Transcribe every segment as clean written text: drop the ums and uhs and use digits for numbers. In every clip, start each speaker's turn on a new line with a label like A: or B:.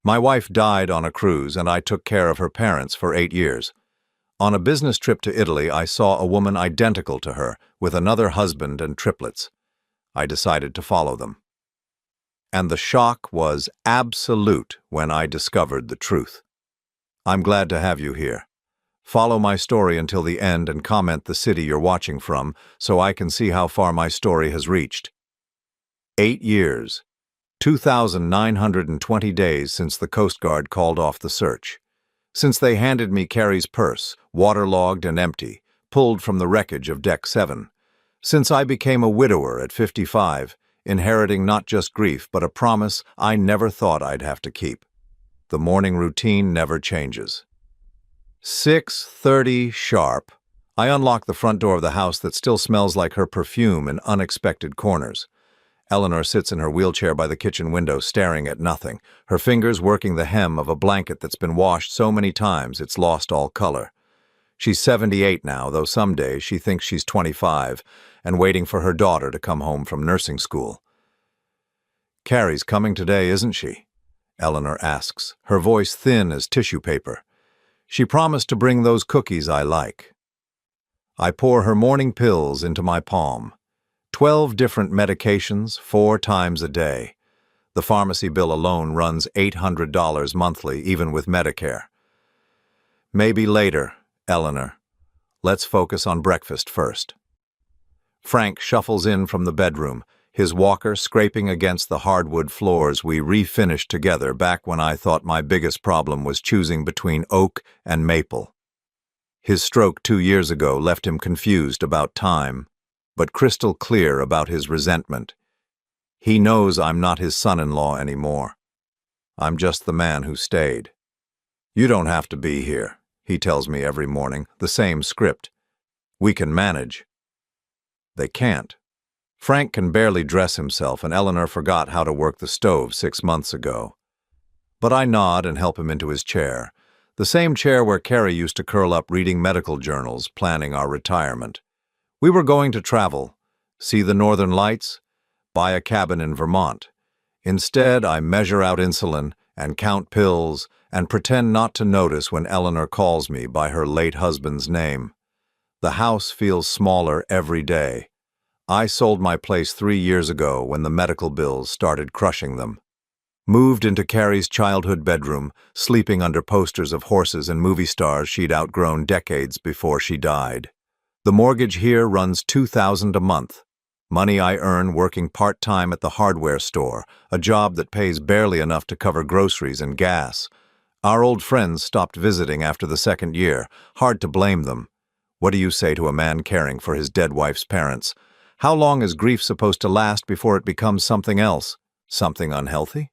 A: My wife died on a cruise and I took care of her parents for 8 years. On a business trip to Italy, I saw a woman identical to her, with another husband and triplets. I decided to follow them. And the shock was absolute when I discovered the truth. I'm glad to have you here. Follow my story until the end and comment the city you're watching from so I can see how far my story has reached. 8 years, 2,920 days since the Coast Guard called off the search. Since they handed me Carrie's purse, waterlogged and empty, pulled from the wreckage of Deck 7. Since I became a widower at 55, inheriting not just grief but a promise I never thought I'd have to keep. The morning routine never changes. 6:30 sharp. I unlock the front door of the house that still smells like her perfume in unexpected corners. Eleanor sits in her wheelchair by the kitchen window staring at nothing, her fingers working the hem of a blanket that's been washed so many times it's lost all color. She's 78 now, though some days she thinks she's 25 and waiting for her daughter to come home from nursing school. "Carrie's coming today, isn't she?" Eleanor asks, her voice thin as tissue paper. "She promised to bring those cookies I like." I pour her morning pills into my palm. 12 different medications, 4 times a day. The pharmacy bill alone runs $800 monthly, even with Medicare. "Maybe later, Eleanor. Let's focus on breakfast first." Frank shuffles in from the bedroom, his walker scraping against the hardwood floors we refinished together back when I thought my biggest problem was choosing between oak and maple. His stroke 2 years ago left him confused about time, but crystal clear about his resentment. He knows I'm not his son-in-law anymore. I'm just the man who stayed. "You don't have to be here," he tells me every morning, the same script. "We can manage." They can't. Frank can barely dress himself, and Eleanor forgot how to work the stove 6 months ago. But I nod and help him into his chair, the same chair where Carrie used to curl up reading medical journals, planning our retirement. We were going to travel, see the northern lights, buy a cabin in Vermont. Instead, I measure out insulin and count pills and pretend not to notice when Eleanor calls me by her late husband's name. The house feels smaller every day. I sold my place 3 years ago when the medical bills started crushing them. Moved into Carrie's childhood bedroom, sleeping under posters of horses and movie stars she'd outgrown decades before she died. The mortgage here runs $2,000 a month, money I earn working part-time at the hardware store, a job that pays barely enough to cover groceries and gas. Our old friends stopped visiting after the 2nd year, hard to blame them. What do you say to a man caring for his dead wife's parents? How long is grief supposed to last before it becomes something else? Something unhealthy?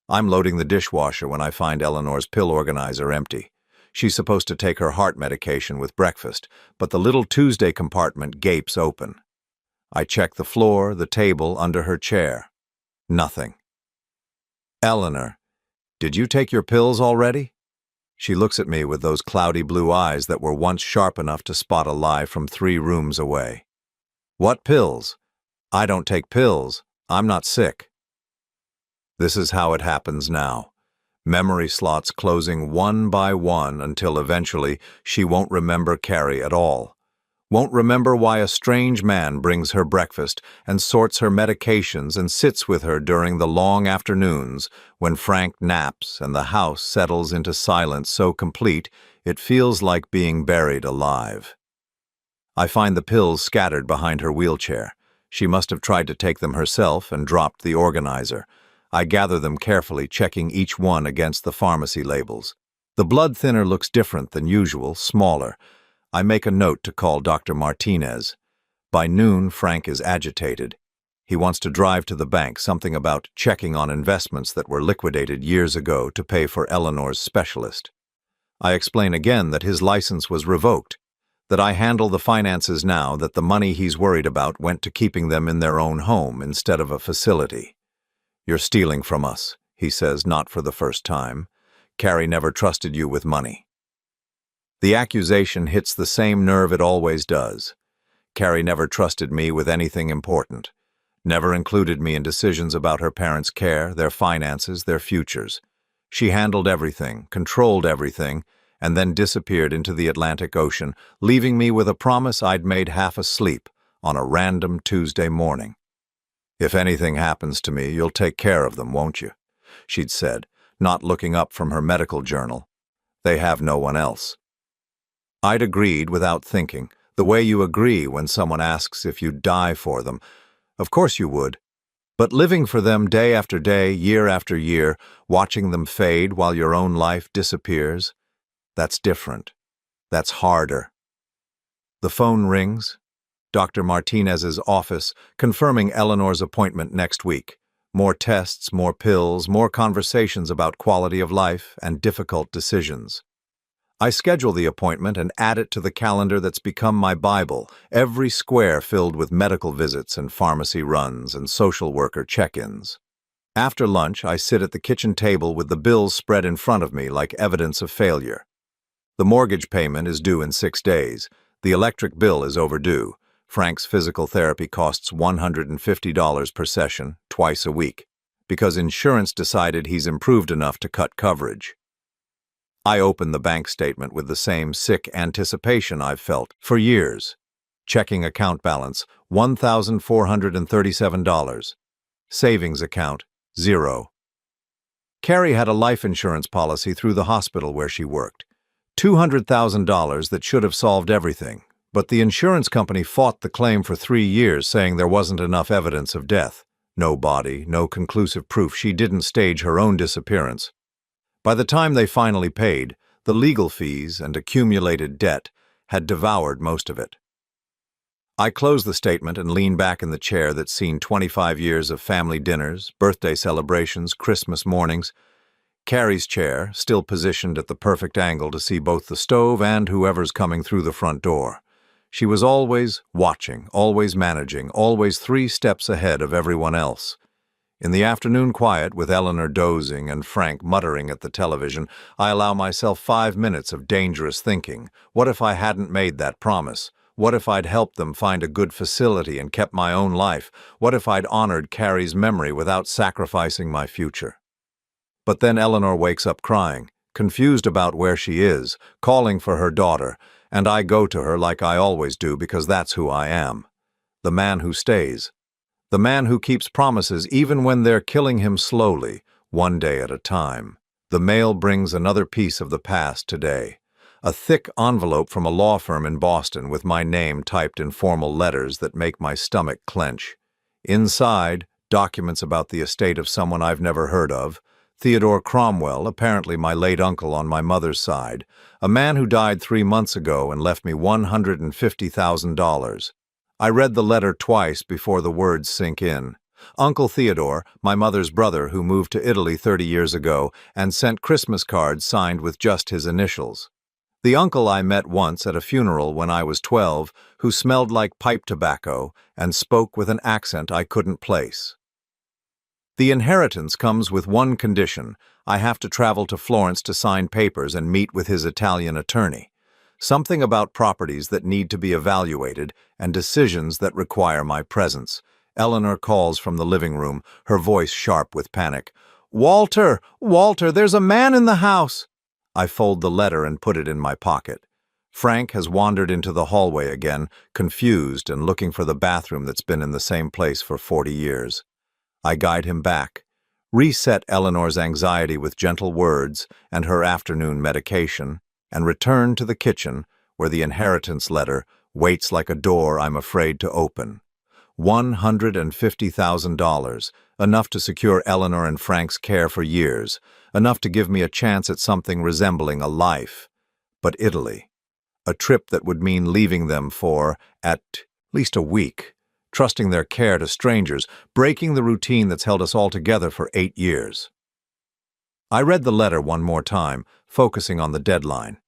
A: I'm loading the dishwasher when I find Eleanor's pill organizer empty. She's supposed to take her heart medication with breakfast, but the little Tuesday compartment gapes open. I check the floor, the table, under her chair. Nothing. "Eleanor, did you take your pills already?" She looks at me with those cloudy blue eyes that were once sharp enough to spot a lie from 3 rooms away. "What pills?" "I don't take pills. I'm not sick." This is how it happens now. Memory slots closing one by one until eventually she won't remember Carrie at all. Won't remember why a strange man brings her breakfast and sorts her medications and sits with her during the long afternoons when Frank naps and the house settles into silence so complete it feels like being buried alive. I find the pills scattered behind her wheelchair. She must have tried to take them herself and dropped the organizer. I gather them carefully, checking each one against the pharmacy labels. The blood thinner looks different than usual, smaller. I make a note to call Dr. Martinez. By noon, Frank is agitated. He wants to drive to the bank, something about checking on investments that were liquidated years ago to pay for Eleanor's specialist. I explain again that his license was revoked, that I handle the finances now, that the money he's worried about went to keeping them in their own home instead of a facility. "You're stealing from us," he says, not for the first time. "Carrie never trusted you with money." The accusation hits the same nerve it always does. Carrie never trusted me with anything important, never included me in decisions about her parents' care, their finances, their futures. She handled everything, controlled everything, and then disappeared into the Atlantic Ocean, leaving me with a promise I'd made half asleep on a random Tuesday morning. "If anything happens to me, you'll take care of them, won't you?" she'd said, not looking up from her medical journal. "They have no one else." I'd agreed without thinking, the way you agree when someone asks if you'd die for them. Of course you would. But living for them day after day, year after year, watching them fade while your own life disappears, that's different. That's harder. The phone rings. Dr. Martinez's office, confirming Eleanor's appointment next week. More tests, more pills, more conversations about quality of life and difficult decisions. I schedule the appointment and add it to the calendar that's become my Bible, every square filled with medical visits and pharmacy runs and social worker check-ins. After lunch, I sit at the kitchen table with the bills spread in front of me like evidence of failure. The mortgage payment is due in 6 days. The electric bill is overdue. Frank's physical therapy costs $150 per session, twice a week, because insurance decided he's improved enough to cut coverage. I open the bank statement with the same sick anticipation I've felt for years. Checking account balance, $1,437. Savings account, 0. Carrie had a life insurance policy through the hospital where she worked. $200,000 that should have solved everything, but the insurance company fought the claim for 3 years, saying there wasn't enough evidence of death. No body, no conclusive proof she didn't stage her own disappearance. By the time they finally paid, the legal fees and accumulated debt had devoured most of it. I close the statement and lean back in the chair that's seen 25 years of family dinners, birthday celebrations, Christmas mornings. Carrie's chair, still positioned at the perfect angle to see both the stove and whoever's coming through the front door. She was always watching, always managing, always 3 steps ahead of everyone else. In the afternoon quiet, with Eleanor dozing and Frank muttering at the television, I allow myself 5 minutes of dangerous thinking. What if I hadn't made that promise? What if I'd helped them find a good facility and kept my own life? What if I'd honored Carrie's memory without sacrificing my future? But then Eleanor wakes up crying, confused about where she is, calling for her daughter, and I go to her like I always do because that's who I am. The man who stays. The man who keeps promises even when they're killing him slowly, one day at a time. The mail brings another piece of the past today. A thick envelope from a law firm in Boston with my name typed in formal letters that make my stomach clench. Inside, documents about the estate of someone I've never heard of. Theodore Cromwell, apparently my late uncle on my mother's side. A man who died 3 months ago and left me $150,000. I read the letter twice before the words sink in. Uncle Theodore, my mother's brother who moved to Italy 30 years ago and sent Christmas cards signed with just his initials. The uncle I met once at a funeral when I was 12, who smelled like pipe tobacco and spoke with an accent I couldn't place. The inheritance comes with one condition. I have to travel to Florence to sign papers and meet with his Italian attorney. Something about properties that need to be evaluated and decisions that require my presence. Eleanor calls from the living room, her voice sharp with panic. "Walter! Walter, there's a man in the house!" I fold the letter and put it in my pocket. Frank has wandered into the hallway again, confused and looking for the bathroom that's been in the same place for 40 years. I guide him back, reset Eleanor's anxiety with gentle words and her afternoon medication, and return to the kitchen where the inheritance letter waits like a door I'm afraid to open. $150,000, enough to secure Eleanor and Frank's care for years, enough to give me a chance at something resembling a life. But Italy, a trip that would mean leaving them for, at least a week, trusting their care to strangers, breaking the routine that's held us all together for 8 years. I read the letter one more time, focusing on the deadline.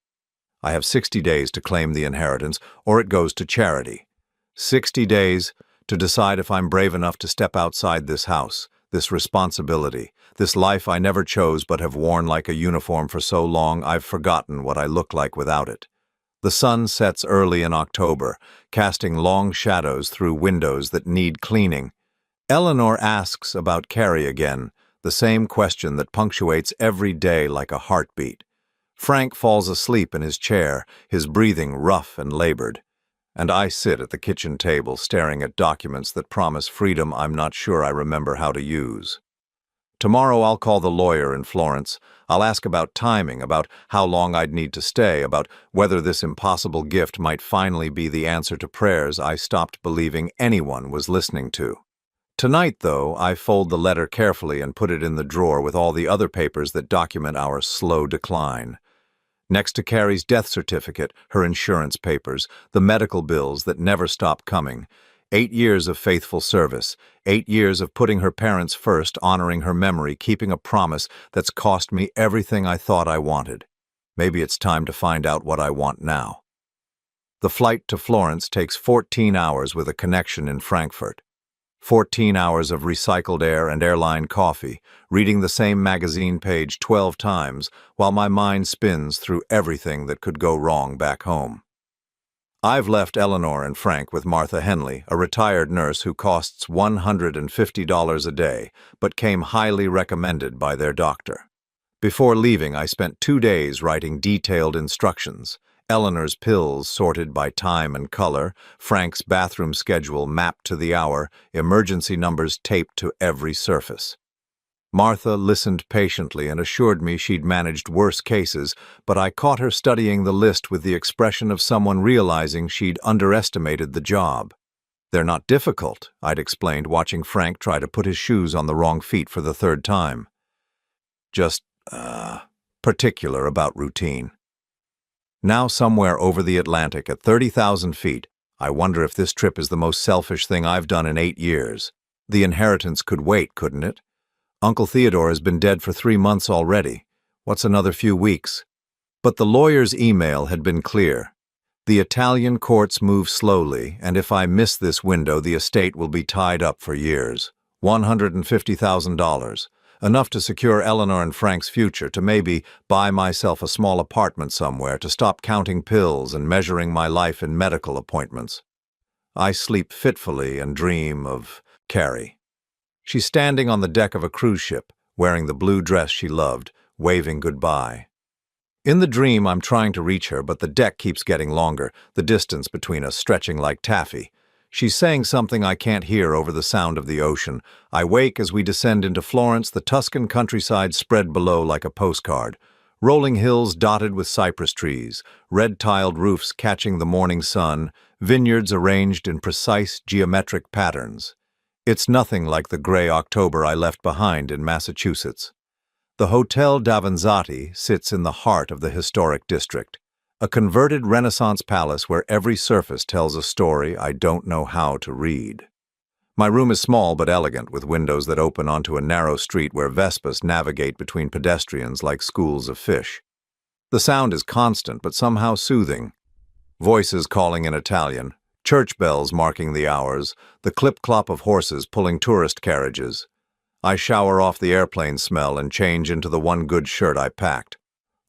A: I have 60 days to claim the inheritance, or it goes to charity. 60 days to decide if I'm brave enough to step outside this house, this responsibility, this life I never chose but have worn like a uniform for so long I've forgotten what I look like without it. The sun sets early in October, casting long shadows through windows that need cleaning. Eleanor asks about Carrie again, the same question that punctuates every day like a heartbeat. Frank falls asleep in his chair, his breathing rough and labored. And I sit at the kitchen table staring at documents that promise freedom I'm not sure I remember how to use. Tomorrow I'll call the lawyer in Florence. I'll ask about timing, about how long I'd need to stay, about whether this impossible gift might finally be the answer to prayers I stopped believing anyone was listening to. Tonight, though, I fold the letter carefully and put it in the drawer with all the other papers that document our slow decline. Next to Carrie's death certificate, her insurance papers, the medical bills that never stop coming. 8 years of faithful service, 8 years of putting her parents first, honoring her memory, keeping a promise that's cost me everything I thought I wanted. Maybe it's time to find out what I want now. The flight to Florence takes 14 hours with a connection in Frankfurt. 14 hours of recycled air and airline coffee, reading the same magazine page 12 times while my mind spins through everything that could go wrong back home. I've left Eleanor and Frank with Martha Henley, a retired nurse who costs $150 a day, but came highly recommended by their doctor. Before leaving, I spent 2 days writing detailed instructions. Eleanor's pills sorted by time and color, Frank's bathroom schedule mapped to the hour, emergency numbers taped to every surface. Martha listened patiently and assured me she'd managed worse cases, but I caught her studying the list with the expression of someone realizing she'd underestimated the job. "They're not difficult," I'd explained, watching Frank try to put his shoes on the wrong feet for the 3rd time. Just, particular about routine. Now somewhere over the Atlantic at 30,000 feet, I wonder if this trip is the most selfish thing I've done in 8 years. The inheritance could wait, couldn't it? Uncle Theodore has been dead for 3 months already. What's another few weeks? But the lawyer's email had been clear. The Italian courts move slowly, and if I miss this window, the estate will be tied up for years. $150,000. Enough to secure Eleanor and Frank's future, to maybe buy myself a small apartment somewhere, to stop counting pills and measuring my life in medical appointments. I sleep fitfully and dream of Carrie. She's standing on the deck of a cruise ship, wearing the blue dress she loved, waving goodbye. In the dream, I'm trying to reach her, but the deck keeps getting longer, the distance between us stretching like taffy. She's saying something I can't hear over the sound of the ocean. I wake as we descend into Florence, the Tuscan countryside spread below like a postcard. Rolling hills dotted with cypress trees, red-tiled roofs catching the morning sun, vineyards arranged in precise geometric patterns. It's nothing like the gray October I left behind in Massachusetts. The Hotel Davanzati sits in the heart of the historic district, a converted Renaissance palace where every surface tells a story I don't know how to read. My room is small but elegant, with windows that open onto a narrow street where Vespas navigate between pedestrians like schools of fish. The sound is constant but somehow soothing. Voices calling in Italian, church bells marking the hours, the clip-clop of horses pulling tourist carriages. I shower off the airplane smell and change into the one good shirt I packed.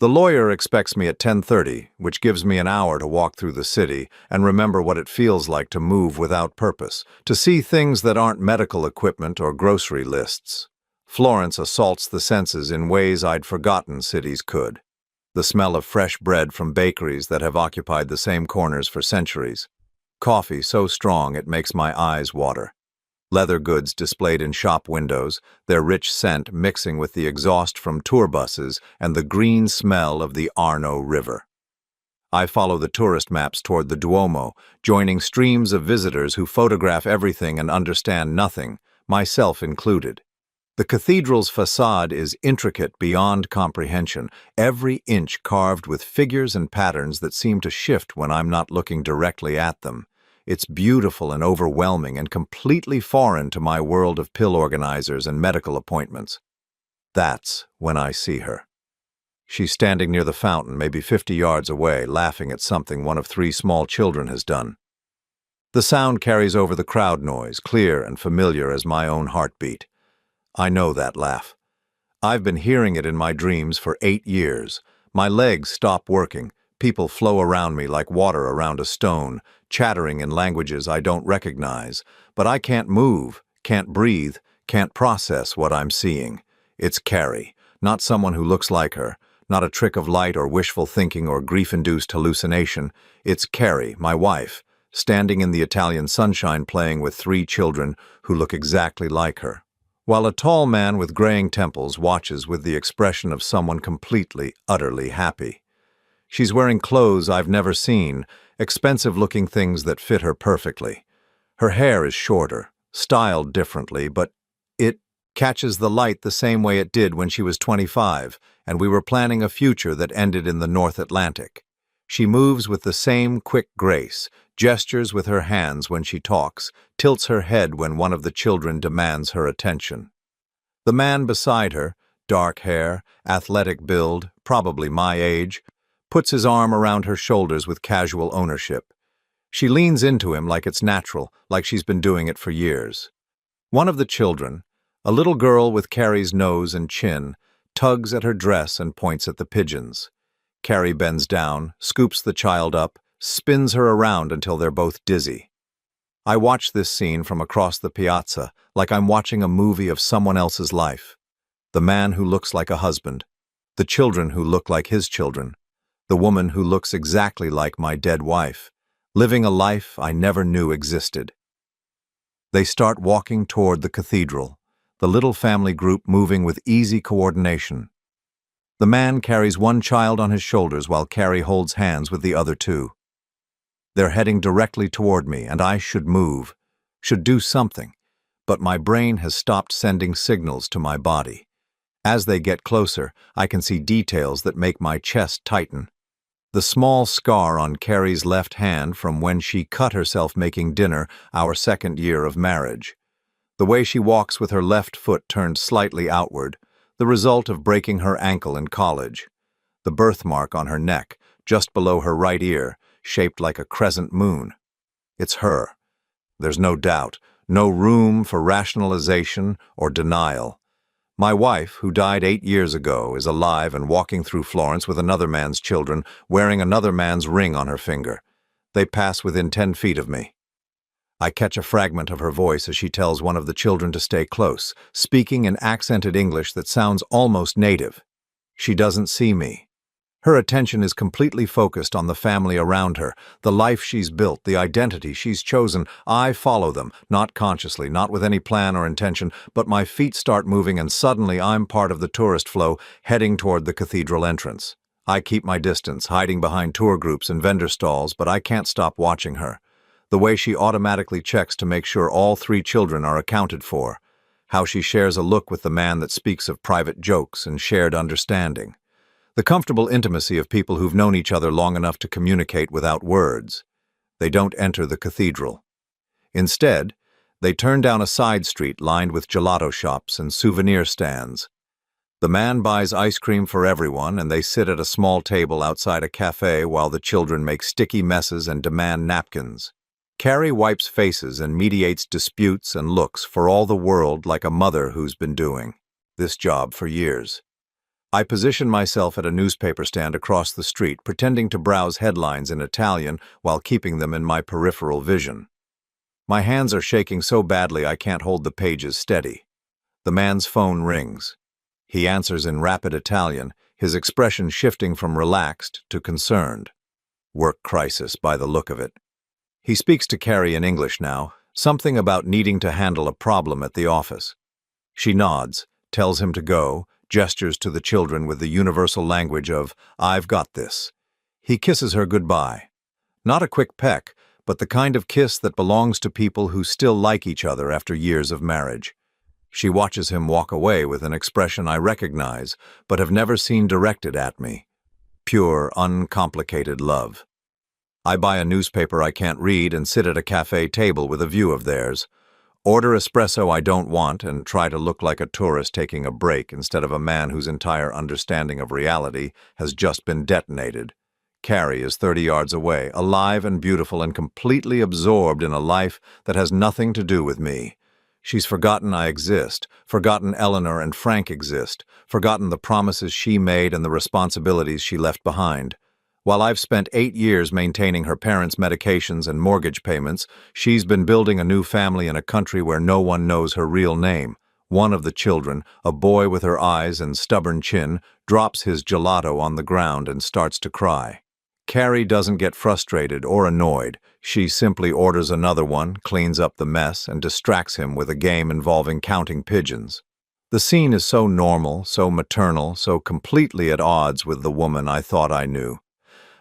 A: The lawyer expects me at 10:30, which gives me an hour to walk through the city and remember what it feels like to move without purpose, to see things that aren't medical equipment or grocery lists. Florence assaults the senses in ways I'd forgotten cities could. The smell of fresh bread from bakeries that have occupied the same corners for centuries. Coffee so strong it makes my eyes water. Leather goods displayed in shop windows, their rich scent mixing with the exhaust from tour buses and the green smell of the Arno River. I follow the tourist maps toward the Duomo, joining streams of visitors who photograph everything and understand nothing, myself included. The cathedral's facade is intricate beyond comprehension, every inch carved with figures and patterns that seem to shift when I'm not looking directly at them. It's beautiful and overwhelming and completely foreign to my world of pill organizers and medical appointments. That's when I see her. She's standing near the fountain, maybe 50 yards away, laughing at something one of 3 small children has done. The sound carries over the crowd noise, clear and familiar as my own heartbeat. I know that laugh. I've been hearing it in my dreams for 8 years. My legs stop working. People flow around me like water around a stone, chattering in languages I don't recognize. But I can't move, can't breathe, can't process what I'm seeing. It's Carrie, not someone who looks like her, not a trick of light or wishful thinking or grief-induced hallucination. It's Carrie, my wife, standing in the Italian sunshine playing with 3 children who look exactly like her, while a tall man with graying temples watches with the expression of someone completely, utterly happy. She's wearing clothes I've never seen, expensive-looking things that fit her perfectly. Her hair is shorter, styled differently, but it catches the light the same way it did when she was 25, and we were planning a future that ended in the North Atlantic. She moves with the same quick grace, gestures with her hands when she talks, tilts her head when one of the children demands her attention. The man beside her, dark hair, athletic build, probably my age, puts his arm around her shoulders with casual ownership. She leans into him like it's natural, like she's been doing it for years. One of the children, a little girl with Carrie's nose and chin, tugs at her dress and points at the pigeons. Carrie bends down, scoops the child up, spins her around until they're both dizzy. I watch this scene from across the piazza like I'm watching a movie of someone else's life. The man who looks like a husband, the children who look like his children, the woman who looks exactly like my dead wife, living a life I never knew existed. They start walking toward the cathedral, the little family group moving with easy coordination. The man carries one child on his shoulders while Carrie holds hands with the other 2. They're heading directly toward me, and I should move, should do something, but my brain has stopped sending signals to my body. As they get closer, I can see details that make my chest tighten. The small scar on Carrie's left hand from when she cut herself making dinner our 2nd year of marriage. The way she walks with her left foot turned slightly outward, the result of breaking her ankle in college. The birthmark on her neck, just below her right ear, shaped like a crescent moon. It's her. There's no doubt, no room for rationalization or denial. My wife, who died 8 years ago, is alive and walking through Florence with another man's children, wearing another man's ring on her finger. They pass within 10 feet of me. I catch a fragment of her voice as she tells one of the children to stay close, speaking in accented English that sounds almost native. She doesn't see me. Her attention is completely focused on the family around her, the life she's built, the identity she's chosen. I follow them, not consciously, not with any plan or intention, but my feet start moving and suddenly I'm part of the tourist flow, heading toward the cathedral entrance. I keep my distance, hiding behind tour groups and vendor stalls, but I can't stop watching her. The way she automatically checks to make sure all 3 children are accounted for. How she shares a look with the man that speaks of private jokes and shared understanding. The comfortable intimacy of people who've known each other long enough to communicate without words. They don't enter the cathedral. Instead, they turn down a side street lined with gelato shops and souvenir stands. The man buys ice cream for everyone, and they sit at a small table outside a cafe while the children make sticky messes and demand napkins. Carrie wipes faces and mediates disputes and looks for all the world like a mother who's been doing this job for years. I position myself at a newspaper stand across the street, pretending to browse headlines in Italian while keeping them in my peripheral vision. My hands are shaking so badly I can't hold the pages steady. The man's phone rings. He answers in rapid Italian, his expression shifting from relaxed to concerned. Work crisis by the look of it. He speaks to Carrie in English now, something about needing to handle a problem at the office. She nods, tells him to go, gestures to the children with the universal language of, "I've got this." He kisses her goodbye. Not a quick peck, but the kind of kiss that belongs to people who still like each other after years of marriage. She watches him walk away with an expression I recognize, but have never seen directed at me. Pure, uncomplicated love. I buy a newspaper I can't read and sit at a cafe table with a view of theirs. Order espresso I don't want and try to look like a tourist taking a break instead of a man whose entire understanding of reality has just been detonated. Carrie is 30 yards away, alive and beautiful and completely absorbed in a life that has nothing to do with me. She's forgotten I exist, forgotten Eleanor and Frank exist, forgotten the promises she made and the responsibilities she left behind. While I've spent 8 years maintaining her parents' medications and mortgage payments, she's been building a new family in a country where no one knows her real name. One of the children, a boy with her eyes and stubborn chin, drops his gelato on the ground and starts to cry. Carrie doesn't get frustrated or annoyed. She simply orders another one, cleans up the mess, and distracts him with a game involving counting pigeons. The scene is so normal, so maternal, so completely at odds with the woman I thought I knew.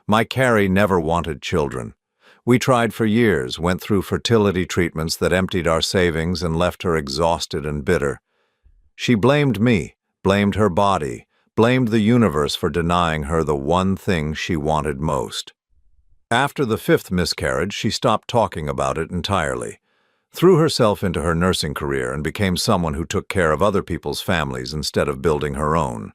A: My Carrie never wanted children. We tried for years, went through fertility treatments that emptied our savings and left her exhausted and bitter. She blamed me, blamed her body, blamed the universe for denying her the one thing she wanted most. After the 5th miscarriage, she stopped talking about it entirely, threw herself into her nursing career and became someone who took care of other people's families instead of building her own.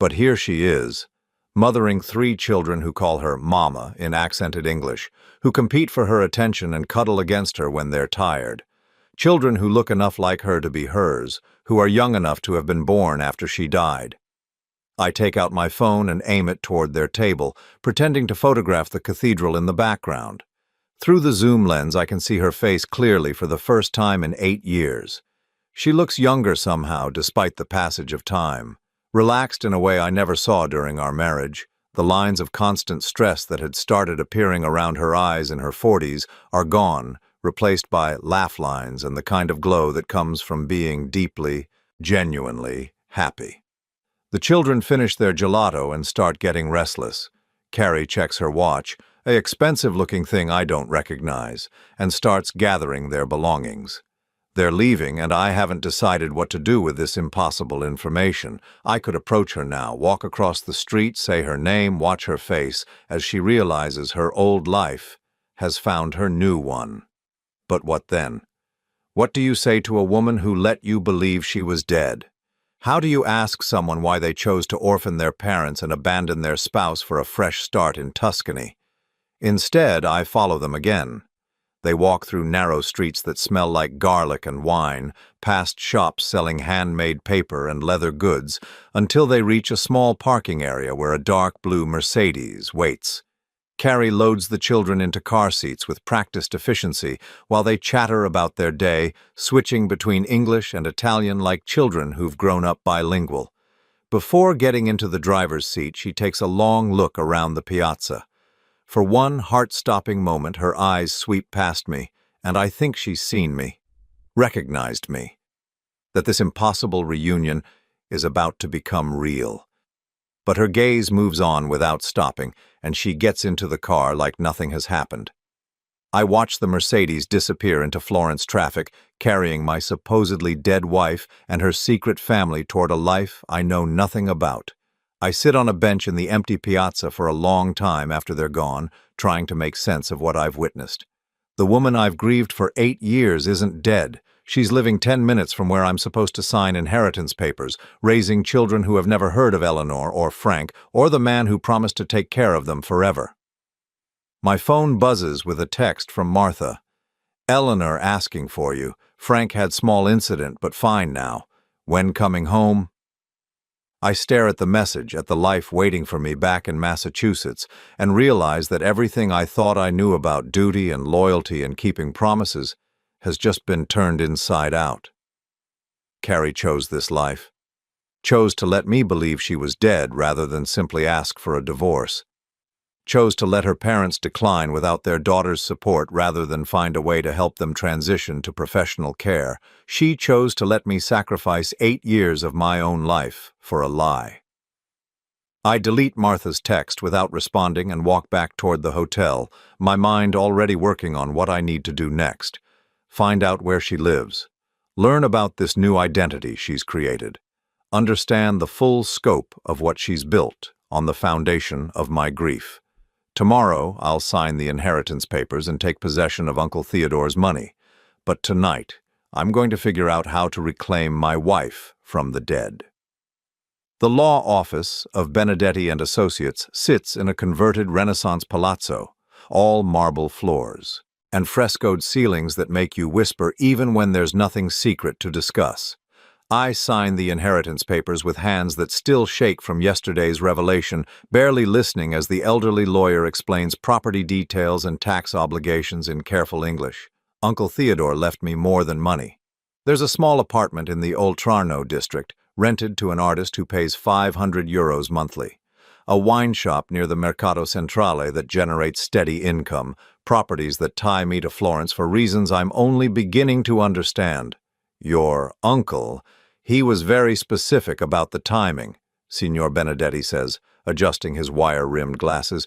A: But here she is, mothering 3 children who call her Mama in accented English, who compete for her attention and cuddle against her when they're tired. Children who look enough like her to be hers, who are young enough to have been born after she died. I take out my phone and aim it toward their table, pretending to photograph the cathedral in the background. Through the zoom lens, I can see her face clearly for the first time in 8 years. She looks younger somehow, despite the passage of time. Relaxed in a way I never saw during our marriage. The lines of constant stress that had started appearing around her eyes in her 40s are gone, replaced by laugh lines and the kind of glow that comes from being deeply, genuinely happy. The children finish their gelato and start getting restless. Carrie checks her watch, an expensive-looking thing I don't recognize, and starts gathering their belongings. They're leaving, and I haven't decided what to do with this impossible information. I could approach her now, walk across the street, say her name, watch her face, as she realizes her old life has found her new one. But what then? What do you say to a woman who let you believe she was dead? How do you ask someone why they chose to orphan their parents and abandon their spouse for a fresh start in Tuscany? Instead, I follow them again. They walk through narrow streets that smell like garlic and wine, past shops selling handmade paper and leather goods, until they reach a small parking area where a dark blue Mercedes waits. Carrie loads the children into car seats with practiced efficiency while they chatter about their day, switching between English and Italian like children who've grown up bilingual. Before getting into the driver's seat, she takes a long look around the piazza. For one heart-stopping moment, her eyes sweep past me, and I think she's seen me, recognized me, that this impossible reunion is about to become real. But her gaze moves on without stopping, and she gets into the car like nothing has happened. I watch the Mercedes disappear into Florence traffic, carrying my supposedly dead wife and her secret family toward a life I know nothing about. I sit on a bench in the empty piazza for a long time after they're gone, trying to make sense of what I've witnessed. The woman I've grieved for 8 years isn't dead. She's living 10 minutes from where I'm supposed to sign inheritance papers, raising children who have never heard of Eleanor or Frank or the man who promised to take care of them forever. My phone buzzes with a text from Martha. Eleanor asking for you. Frank had small incident, but fine now. When coming home? I stare at the message, at the life waiting for me back in Massachusetts, and realize that everything I thought I knew about duty and loyalty and keeping promises has just been turned inside out. Carrie chose this life. Chose to let me believe she was dead rather than simply ask for a divorce. Chose to let her parents decline without their daughter's support rather than find a way to help them transition to professional care. She chose to let me sacrifice 8 years of my own life for a lie. I delete Martha's text without responding and walk back toward the hotel, my mind already working on what I need to do next. Find out where she lives. Learn about this new identity she's created. Understand the full scope of what she's built on the foundation of my grief. Tomorrow, I'll sign the inheritance papers and take possession of Uncle Theodore's money. But tonight, I'm going to figure out how to reclaim my wife from the dead. The law office of Benedetti and Associates sits in a converted Renaissance palazzo, all marble floors, and frescoed ceilings that make you whisper even when there's nothing secret to discuss. I sign the inheritance papers with hands that still shake from yesterday's revelation, barely listening as the elderly lawyer explains property details and tax obligations in careful English. Uncle Theodore left me more than money. There's a small apartment in the Oltrarno district, rented to an artist who pays €500 monthly. A wine shop near the Mercato Centrale that generates steady income, properties that tie me to Florence for reasons I'm only beginning to understand. Your uncle, he was very specific about the timing, Signor Benedetti says, adjusting his wire-rimmed glasses.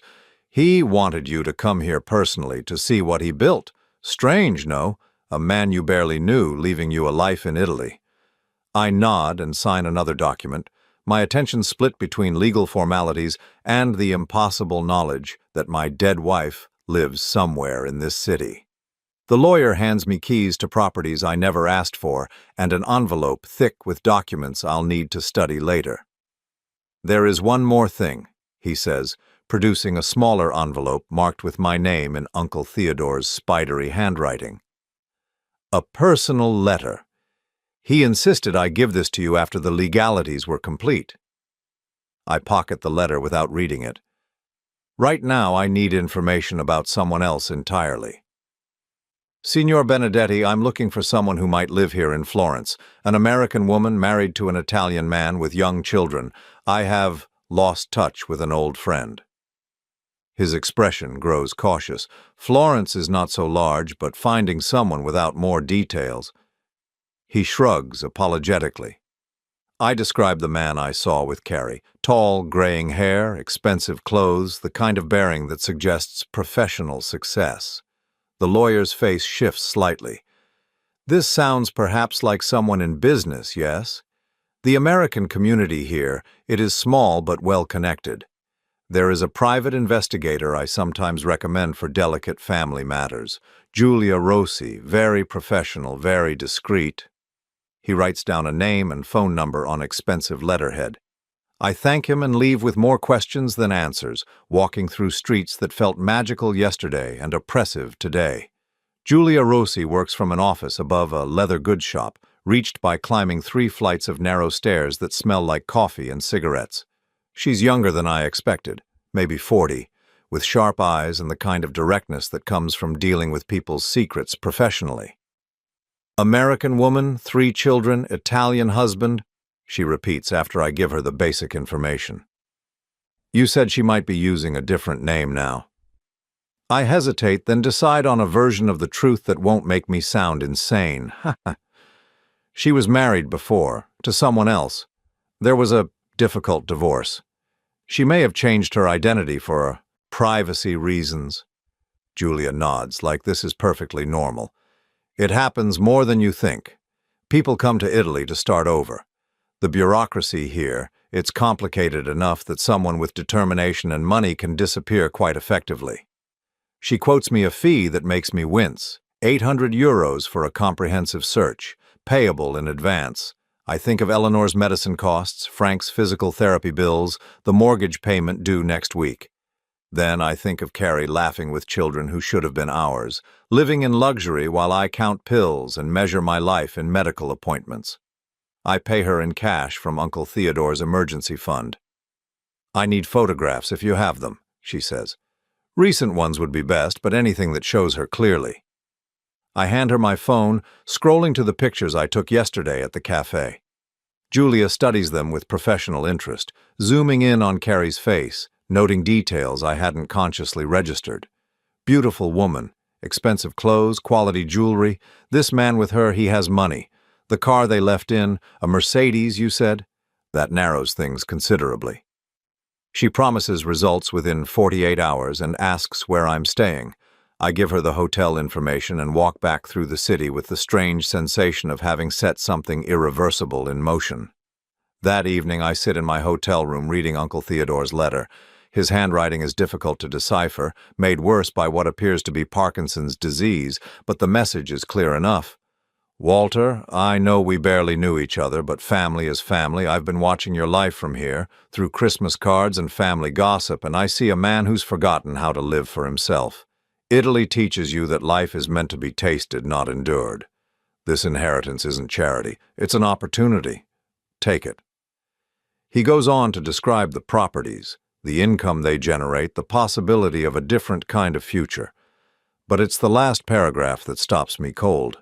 A: He wanted you to come here personally to see what he built. Strange, no? A man you barely knew, leaving you a life in Italy. I nod and sign another document, my attention split between legal formalities and the impossible knowledge that my dead wife lives somewhere in this city. The lawyer hands me keys to properties I never asked for and an envelope thick with documents I'll need to study later. There is one more thing, he says, producing a smaller envelope marked with my name in Uncle Theodore's spidery handwriting. A personal letter. He insisted I give this to you after the legalities were complete. I pocket the letter without reading it. Right now, I need information about someone else entirely. Signor Benedetti, I'm looking for someone who might live here in Florence, an American woman married to an Italian man with young children. I have lost touch with an old friend. His expression grows cautious. Florence is not so large, but finding someone without more details. He shrugs apologetically. I describe the man I saw with Carrie. Tall, graying hair, expensive clothes, the kind of bearing that suggests professional success. The lawyer's face shifts slightly. This sounds perhaps like someone in business, yes? The American community here, it is small but well-connected. There is a private investigator I sometimes recommend for delicate family matters. Giulia Rossi, very professional, very discreet. He writes down a name and phone number on expensive letterhead. I thank him and leave with more questions than answers, walking through streets that felt magical yesterday and oppressive today. Giulia Rossi works from an office above a leather goods shop, reached by climbing 3 flights of narrow stairs that smell like coffee and cigarettes. She's younger than I expected, maybe 40, with sharp eyes and the kind of directness that comes from dealing with people's secrets professionally. American woman, 3 children, Italian husband, she repeats after I give her the basic information. You said she might be using a different name now. I hesitate, then decide on a version of the truth that won't make me sound insane. She was married before, to someone else. There was a difficult divorce. She may have changed her identity for privacy reasons. Giulia nods, like this is perfectly normal. It happens more than you think. People come to Italy to start over. The bureaucracy here, it's complicated enough that someone with determination and money can disappear quite effectively. She quotes me a fee that makes me wince, €800 for a comprehensive search, payable in advance. I think of Eleanor's medicine costs, Frank's physical therapy bills, the mortgage payment due next week. Then I think of Carrie laughing with children who should have been ours, living in luxury while I count pills and measure my life in medical appointments. I pay her in cash from Uncle Theodore's emergency fund. I need photographs if you have them, she says. Recent ones would be best, but anything that shows her clearly. I hand her my phone, scrolling to the pictures I took yesterday at the cafe. Giulia studies them with professional interest, zooming in on Carrie's face, noting details I hadn't consciously registered. Beautiful woman, expensive clothes, quality jewelry. This man with her, he has money. The car they left in, a Mercedes, you said? That narrows things considerably. She promises results within 48 hours and asks where I'm staying. I give her the hotel information and walk back through the city with the strange sensation of having set something irreversible in motion. That evening, I sit in my hotel room reading Uncle Theodore's letter. His handwriting is difficult to decipher, made worse by what appears to be Parkinson's disease, but the message is clear enough. Walter, I know we barely knew each other, but family is family. I've been watching your life from here, through Christmas cards and family gossip, and I see a man who's forgotten how to live for himself. Italy teaches you that life is meant to be tasted, not endured. This inheritance isn't charity. It's an opportunity. Take it. He goes on to describe the properties, the income they generate, the possibility of a different kind of future. But it's the last paragraph that stops me cold.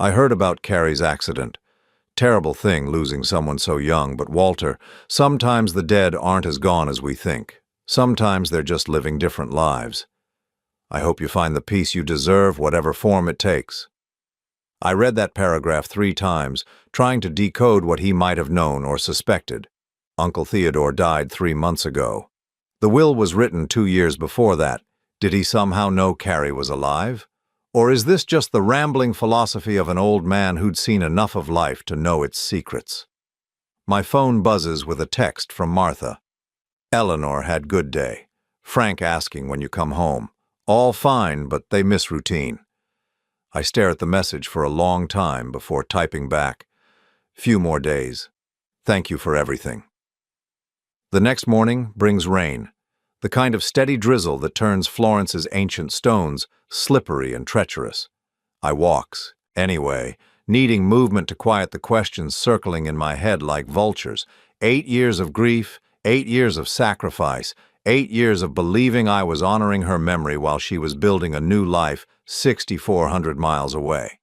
A: I heard about Carrie's accident. Terrible thing losing someone so young, but Walter, sometimes the dead aren't as gone as we think. Sometimes they're just living different lives. I hope you find the peace you deserve, whatever form it takes. I read that paragraph 3 times, trying to decode what he might have known or suspected. Uncle Theodore died 3 months ago. The will was written 2 years before that. Did he somehow know Carrie was alive? Or is this just the rambling philosophy of an old man who'd seen enough of life to know its secrets? My phone buzzes with a text from Martha. Eleanor had good day. Frank asking when you come home. All fine, but they miss routine. I stare at the message for a long time before typing back. Few more days. Thank you for everything. The next morning brings rain. The kind of steady drizzle that turns Florence's ancient stones slippery and treacherous. I walks, anyway, needing movement to quiet the questions circling in my head like vultures. 8 years of grief, 8 years of sacrifice, 8 years of believing I was honoring her memory while she was building a new life 6,400 miles away.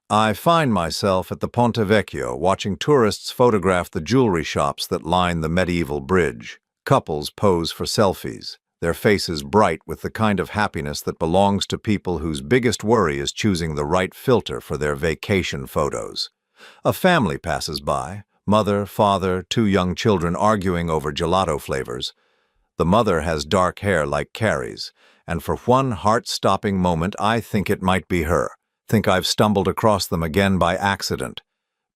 A: I find myself at the Ponte Vecchio watching tourists photograph the jewelry shops that line the medieval bridge. Couples pose for selfies, their faces bright with the kind of happiness that belongs to people whose biggest worry is choosing the right filter for their vacation photos. A family passes by, mother, father, 2 young children arguing over gelato flavors. The mother has dark hair like Carrie's, and for one heart-stopping moment I think it might be her. Think I've stumbled across them again by accident.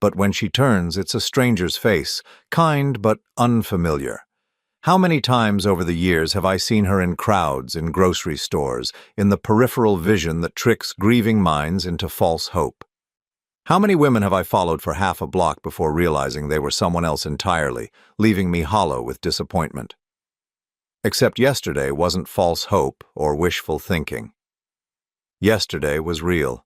A: But when she turns, it's a stranger's face, kind but unfamiliar. How many times over the years have I seen her in crowds, in grocery stores, in the peripheral vision that tricks grieving minds into false hope? How many women have I followed for half a block before realizing they were someone else entirely, leaving me hollow with disappointment? Except yesterday wasn't false hope or wishful thinking. Yesterday was real.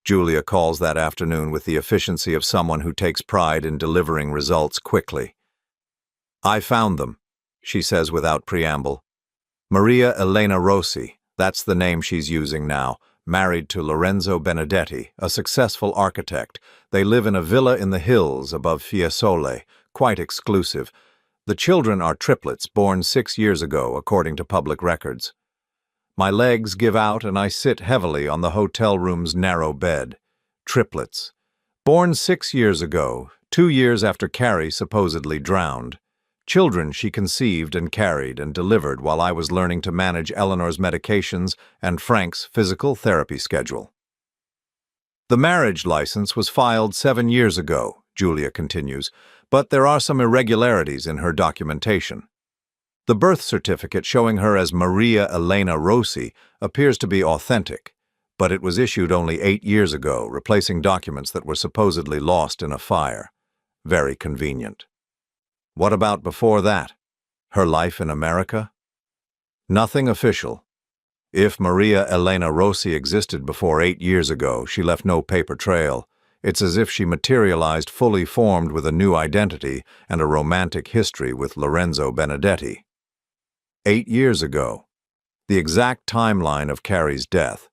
A: Julia calls that afternoon with the efficiency of someone who takes pride in delivering results quickly. I found them, she says without preamble. Maria Elena Rossi, that's the name she's using now, married to Lorenzo Benedetti, a successful architect. They live in a villa in the hills above Fiesole, quite exclusive. The children are triplets, born 6 years ago, according to public records. My legs give out and I sit heavily on the hotel room's narrow bed. Triplets. Born 6 years ago, 2 years after Carrie supposedly drowned. Children she conceived and carried and delivered while I was learning to manage Eleanor's medications and Frank's physical therapy schedule. The marriage license was filed 7 years ago, Julia continues, but there are some irregularities in her documentation. The birth certificate showing her as Maria Elena Rossi appears to be authentic, but it was issued only 8 years ago, replacing documents that were supposedly lost in a fire. Very convenient. What about before that? Her life in America? Nothing official. If Maria Elena Rossi existed before 8 years ago, she left no paper trail. It's as if she materialized fully formed with a new identity and a romantic history with Lorenzo Benedetti. 8 years ago. The exact timeline of Carrie's death.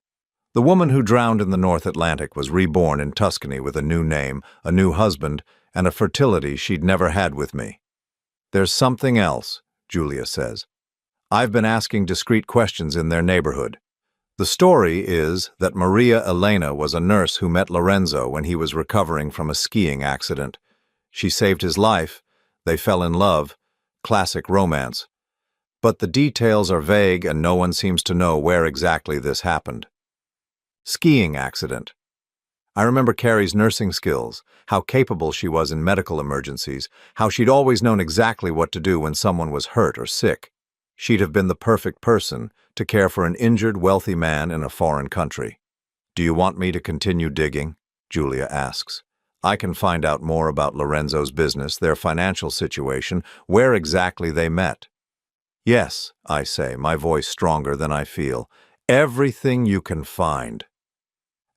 A: The woman who drowned in the North Atlantic was reborn in Tuscany with a new name, a new husband, and a fertility she'd never had with me. There's something else, Julia says. I've been asking discreet questions in their neighborhood. The story is that Maria Elena was a nurse who met Lorenzo when he was recovering from a skiing accident. She saved his life. They fell in love. Classic romance. But the details are vague and no one seems to know where exactly this happened. Skiing accident. I remember Carrie's nursing skills, how capable she was in medical emergencies, how she'd always known exactly what to do when someone was hurt or sick. She'd have been the perfect person to care for an injured, wealthy man in a foreign country. Do you want me to continue digging? Julia asks. I can find out more about Lorenzo's business, their financial situation, where exactly they met. Yes, I say, my voice stronger than I feel. Everything you can find.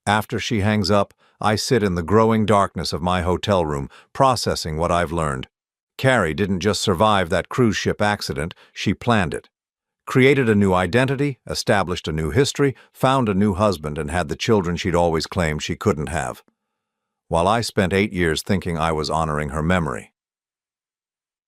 A: After she hangs up, I sit in the growing darkness of my hotel room, processing what I've learned. Carrie didn't just survive that cruise ship accident, she planned it. Created a new identity, established a new history, found a new husband, and had the children she'd always claimed she couldn't have. while I spent 8 years thinking I was honoring her memory.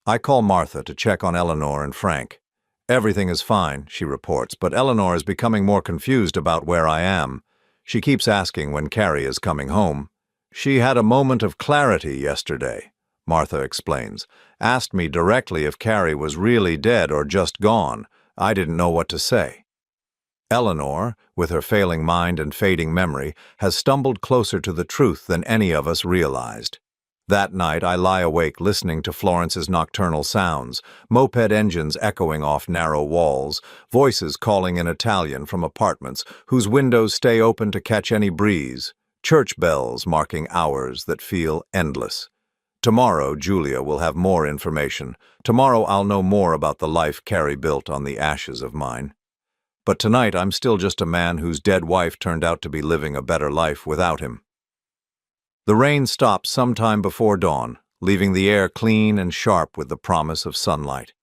A: I call Martha to check on Eleanor and Frank. Everything is fine, she reports, but Eleanor is becoming more confused about where I am. She keeps asking when Carrie is coming home. She had a moment of clarity yesterday, Martha explains. Asked me directly if Carrie was really dead or just gone. I didn't know what to say. Eleanor, with her failing mind and fading memory, has stumbled closer to the truth than any of us realized. That night I lie awake listening to Florence's nocturnal sounds, moped engines echoing off narrow walls, voices calling in Italian from apartments whose windows stay open to catch any breeze, church bells marking hours that feel endless. Tomorrow Julia will have more information. Tomorrow I'll know more about the life Carrie built on the ashes of mine. But tonight I'm still just a man whose dead wife turned out to be living a better life without him. The rain stops sometime before dawn, leaving the air clean and sharp with the promise of sunlight.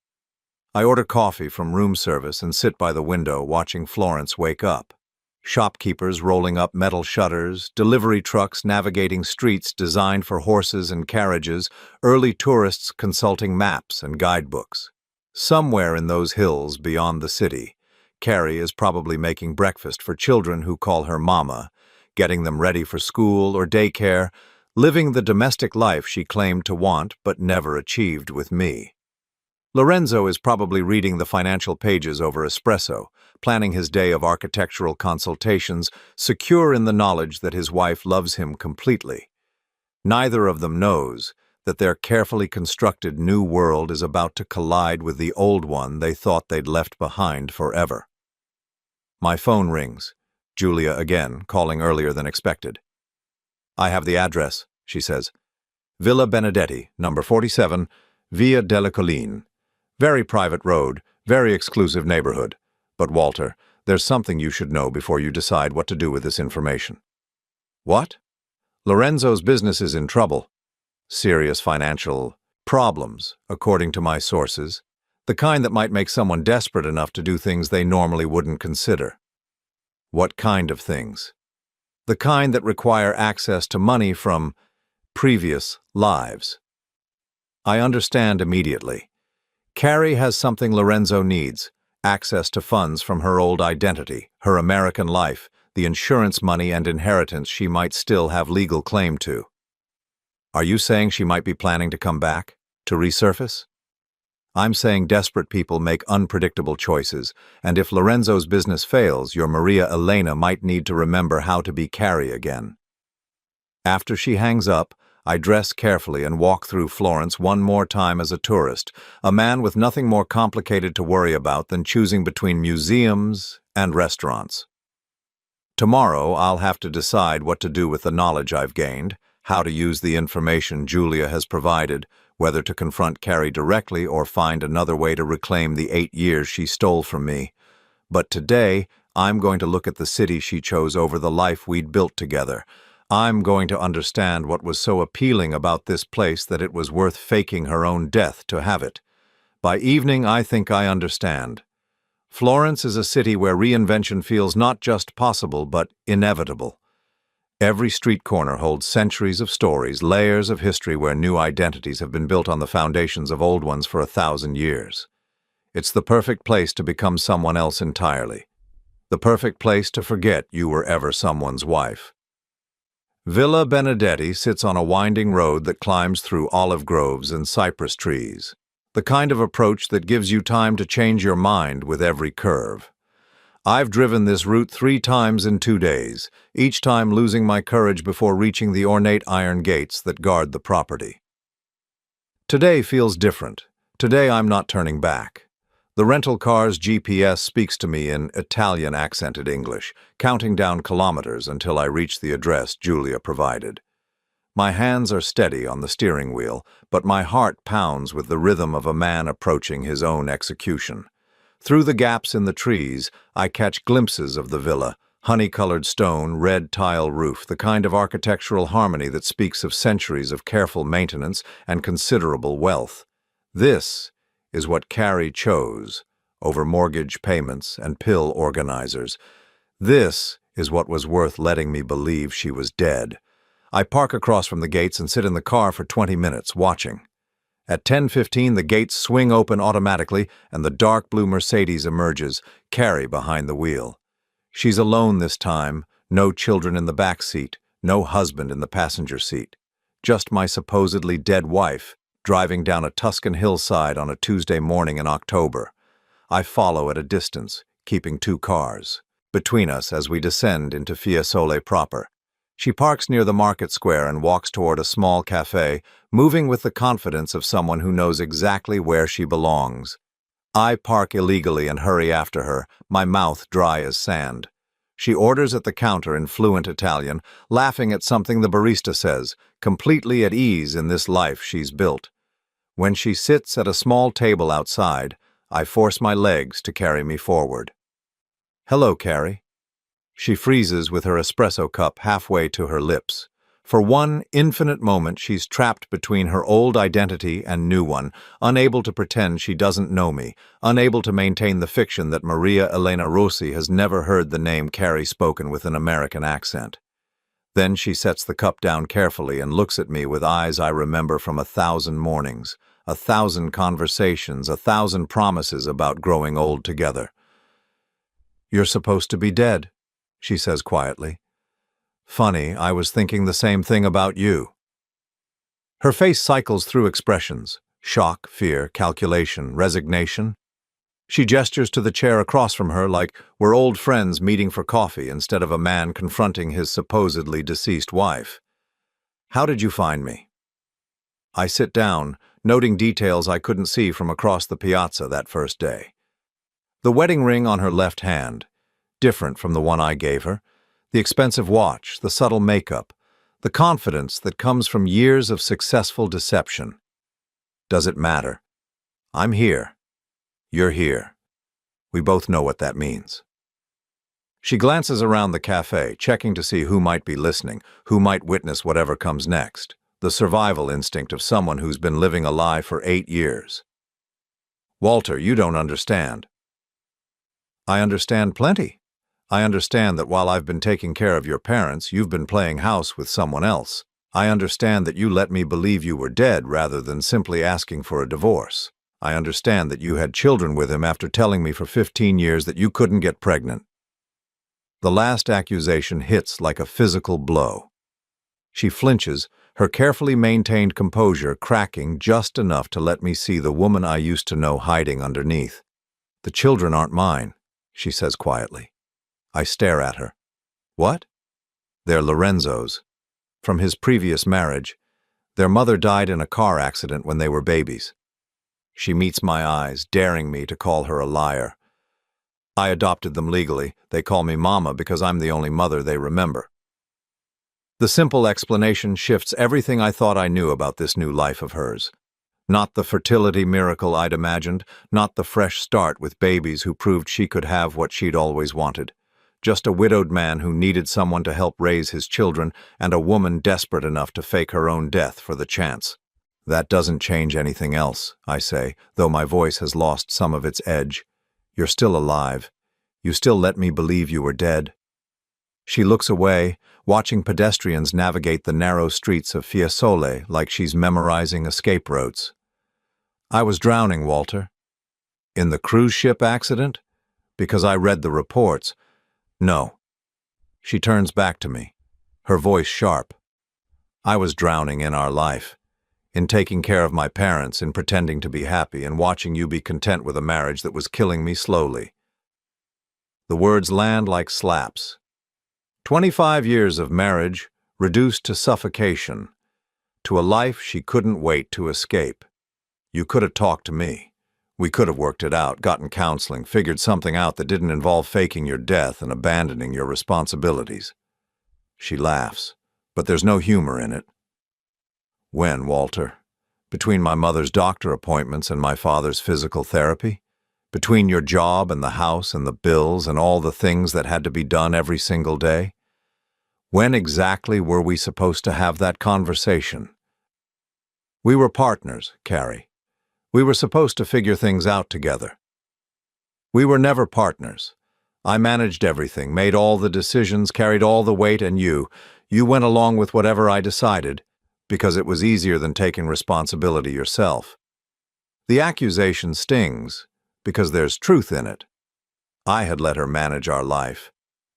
A: I order coffee from room service and sit by the window watching Florence wake up. Shopkeepers rolling up metal shutters, delivery trucks navigating streets designed for horses and carriages, early tourists consulting maps and guidebooks. Somewhere in those hills beyond the city, Carrie is probably making breakfast for children who call her Mama, getting them ready for school or daycare, living the domestic life she claimed to want but never achieved with me. Lorenzo is probably reading the financial pages over espresso, planning his day of architectural consultations, secure in the knowledge that his wife loves him completely. Neither of them knows that their carefully constructed new world is about to collide with the old one they thought they'd left behind forever. My phone rings. Julia again, calling earlier than expected. I have the address, she says. Villa Benedetti, number 47, Via della Colline. Very private road, very exclusive neighborhood. But Walter, there's something you should know before you decide what to do with this information. What? Lorenzo's business is in trouble. Serious financial problems, according to my sources. The kind that might make someone desperate enough to do things they normally wouldn't consider. What kind of things? The kind that require access to money from previous lives. I understand immediately. Carrie has something Lorenzo needs, access to funds from her old identity, her American life, the insurance money and inheritance she might still have legal claim to. Are you saying she might be planning to come back, to resurface? I'm saying desperate people make unpredictable choices, and if Lorenzo's business fails, your Maria Elena might need to remember how to be Carrie again. After she hangs up, I dress carefully and walk through Florence one more time as a tourist, a man with nothing more complicated to worry about than choosing between museums and restaurants. Tomorrow, I'll have to decide what to do with the knowledge I've gained, how to use the information Julia has provided, whether to confront Carrie directly or find another way to reclaim the 8 years she stole from me. But today, I'm going to look at the city she chose over the life we'd built together. I'm going to understand what was so appealing about this place that it was worth faking her own death to have it. By evening, I think I understand. Florence is a city where reinvention feels not just possible, but inevitable. Every street corner holds centuries of stories, layers of history where new identities have been built on the foundations of old ones for 1,000 years. It's the perfect place to become someone else entirely. The perfect place to forget you were ever someone's wife. Villa Benedetti sits on a winding road that climbs through olive groves and cypress trees. The kind of approach that gives you time to change your mind with every curve. I've driven this route 3 times in 2 days, each time losing my courage before reaching the ornate iron gates that guard the property. Today feels different. Today I'm not turning back. The rental car's GPS speaks to me in Italian-accented English, counting down kilometers until I reach the address Julia provided. My hands are steady on the steering wheel, but my heart pounds with the rhythm of a man approaching his own execution. Through the gaps in the trees, I catch glimpses of the villa, honey-colored stone, red tile roof, the kind of architectural harmony that speaks of centuries of careful maintenance and considerable wealth. This is what Carrie chose over mortgage payments and pill organizers. This is what was worth letting me believe she was dead. I park across from the gates and sit in the car for 20 minutes, watching. At 10:15, the gates swing open automatically and the dark blue Mercedes emerges, Carrie behind the wheel. She's alone this time, no children in the back seat, no husband in the passenger seat. Just my supposedly dead wife, driving down a Tuscan hillside on a Tuesday morning in October. I follow at a distance, keeping two cars between us as we descend into Fiesole proper. She parks near the market square and walks toward a small cafe, moving with the confidence of someone who knows exactly where she belongs. I park illegally and hurry after her, my mouth dry as sand. She orders at the counter in fluent Italian, laughing at something the barista says, completely at ease in this life she's built. When she sits at a small table outside, I force my legs to carry me forward. "Hello, Carrie." She freezes with her espresso cup halfway to her lips. For one infinite moment, she's trapped between her old identity and new one, unable to pretend she doesn't know me, unable to maintain the fiction that Maria Elena Rossi has never heard the name Carrie spoken with an American accent. Then she sets the cup down carefully and looks at me with eyes I remember from 1,000 mornings, 1,000 conversations, 1,000 promises about growing old together. "You're supposed to be dead," she says quietly. "Funny, I was thinking the same thing about you." Her face cycles through expressions: shock, fear, calculation, resignation. She gestures to the chair across from her like we're old friends meeting for coffee instead of a man confronting his supposedly deceased wife. "How did you find me?" I sit down, noting details I couldn't see from across the piazza that first day. The wedding ring on her left hand, different from the one I gave her, the expensive watch, the subtle makeup, the confidence that comes from years of successful deception. Does it matter? I'm here. You're here. We both know what that means. She glances around the cafe, checking to see who might be listening, who might witness whatever comes next, the survival instinct of someone who's been living a lie for 8 years. "Walter, you don't understand." "I understand plenty. I understand that while I've been taking care of your parents, you've been playing house with someone else. I understand that you let me believe you were dead rather than simply asking for a divorce. I understand that you had children with him after telling me for 15 years that you couldn't get pregnant." The last accusation hits like a physical blow. She flinches, her carefully maintained composure cracking just enough to let me see the woman I used to know hiding underneath. "The children aren't mine," she says quietly. I stare at her. "What?" "They're Lorenzo's. From his previous marriage. Their mother died in a car accident when they were babies." She meets my eyes, daring me to call her a liar. "I adopted them legally. They call me Mama because I'm the only mother they remember." The simple explanation shifts everything I thought I knew about this new life of hers. Not the fertility miracle I'd imagined, not the fresh start with babies who proved she could have what she'd always wanted. Just a widowed man who needed someone to help raise his children and a woman desperate enough to fake her own death for the chance. "That doesn't change anything else," I say, though my voice has lost some of its edge. "You're still alive. You still let me believe you were dead." She looks away, watching pedestrians navigate the narrow streets of Fiesole like she's memorizing escape routes. "I was drowning, Walter." "In the cruise ship accident?" "Because I read the reports." "No." She turns back to me, her voice sharp. "I was drowning in our life, in taking care of my parents, in pretending to be happy, and watching you be content with a marriage that was killing me slowly." The words land like slaps. 25 years of marriage reduced to suffocation, to a life she couldn't wait to escape. You could have talked to me. We could have worked it out, gotten counseling, figured something out that didn't involve faking your death and abandoning your responsibilities. She laughs, but there's no humor in it. "When, Walter? Between my mother's doctor appointments and my father's physical therapy? Between your job and the house and the bills and all the things that had to be done every single day? When exactly were we supposed to have that conversation?" "We were partners, Carrie. We were supposed to figure things out together." "We were never partners. I managed everything, made all the decisions, carried all the weight, and you You went along with whatever I decided, because it was easier than taking responsibility yourself. The accusation stings, because there's truth in it. I had let her manage our life,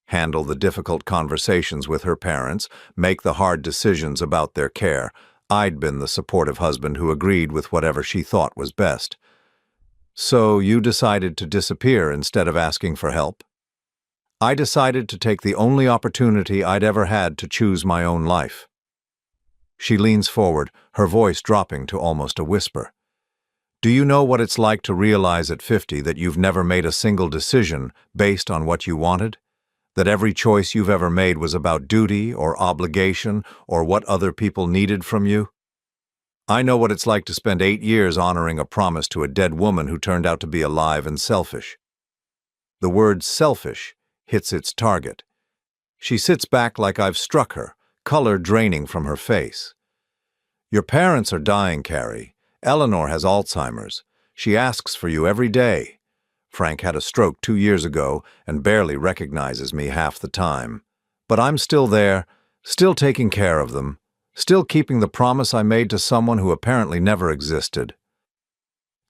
A: handle the difficult conversations with her parents, make the hard decisions about their care. I'd been the supportive husband who agreed with whatever she thought was best. So you decided to disappear instead of asking for help? I decided to take the only opportunity I'd ever had to choose my own life. She leans forward, her voice dropping to almost a whisper. Do you know what it's like to realize at 50 that you've never made a single decision based on what you wanted? That every choice you've ever made was about duty or obligation or what other people needed from you? I know what it's like to spend 8 years honoring a promise to a dead woman who turned out to be alive and selfish. The word selfish hits its target. She sits back like I've struck her, color draining from her face. Your parents are dying, Carrie. Eleanor has Alzheimer's. She asks for you every day. Frank had a stroke 2 years ago and barely recognizes me half the time. But I'm still there, still taking care of them, still keeping the promise I made to someone who apparently never existed.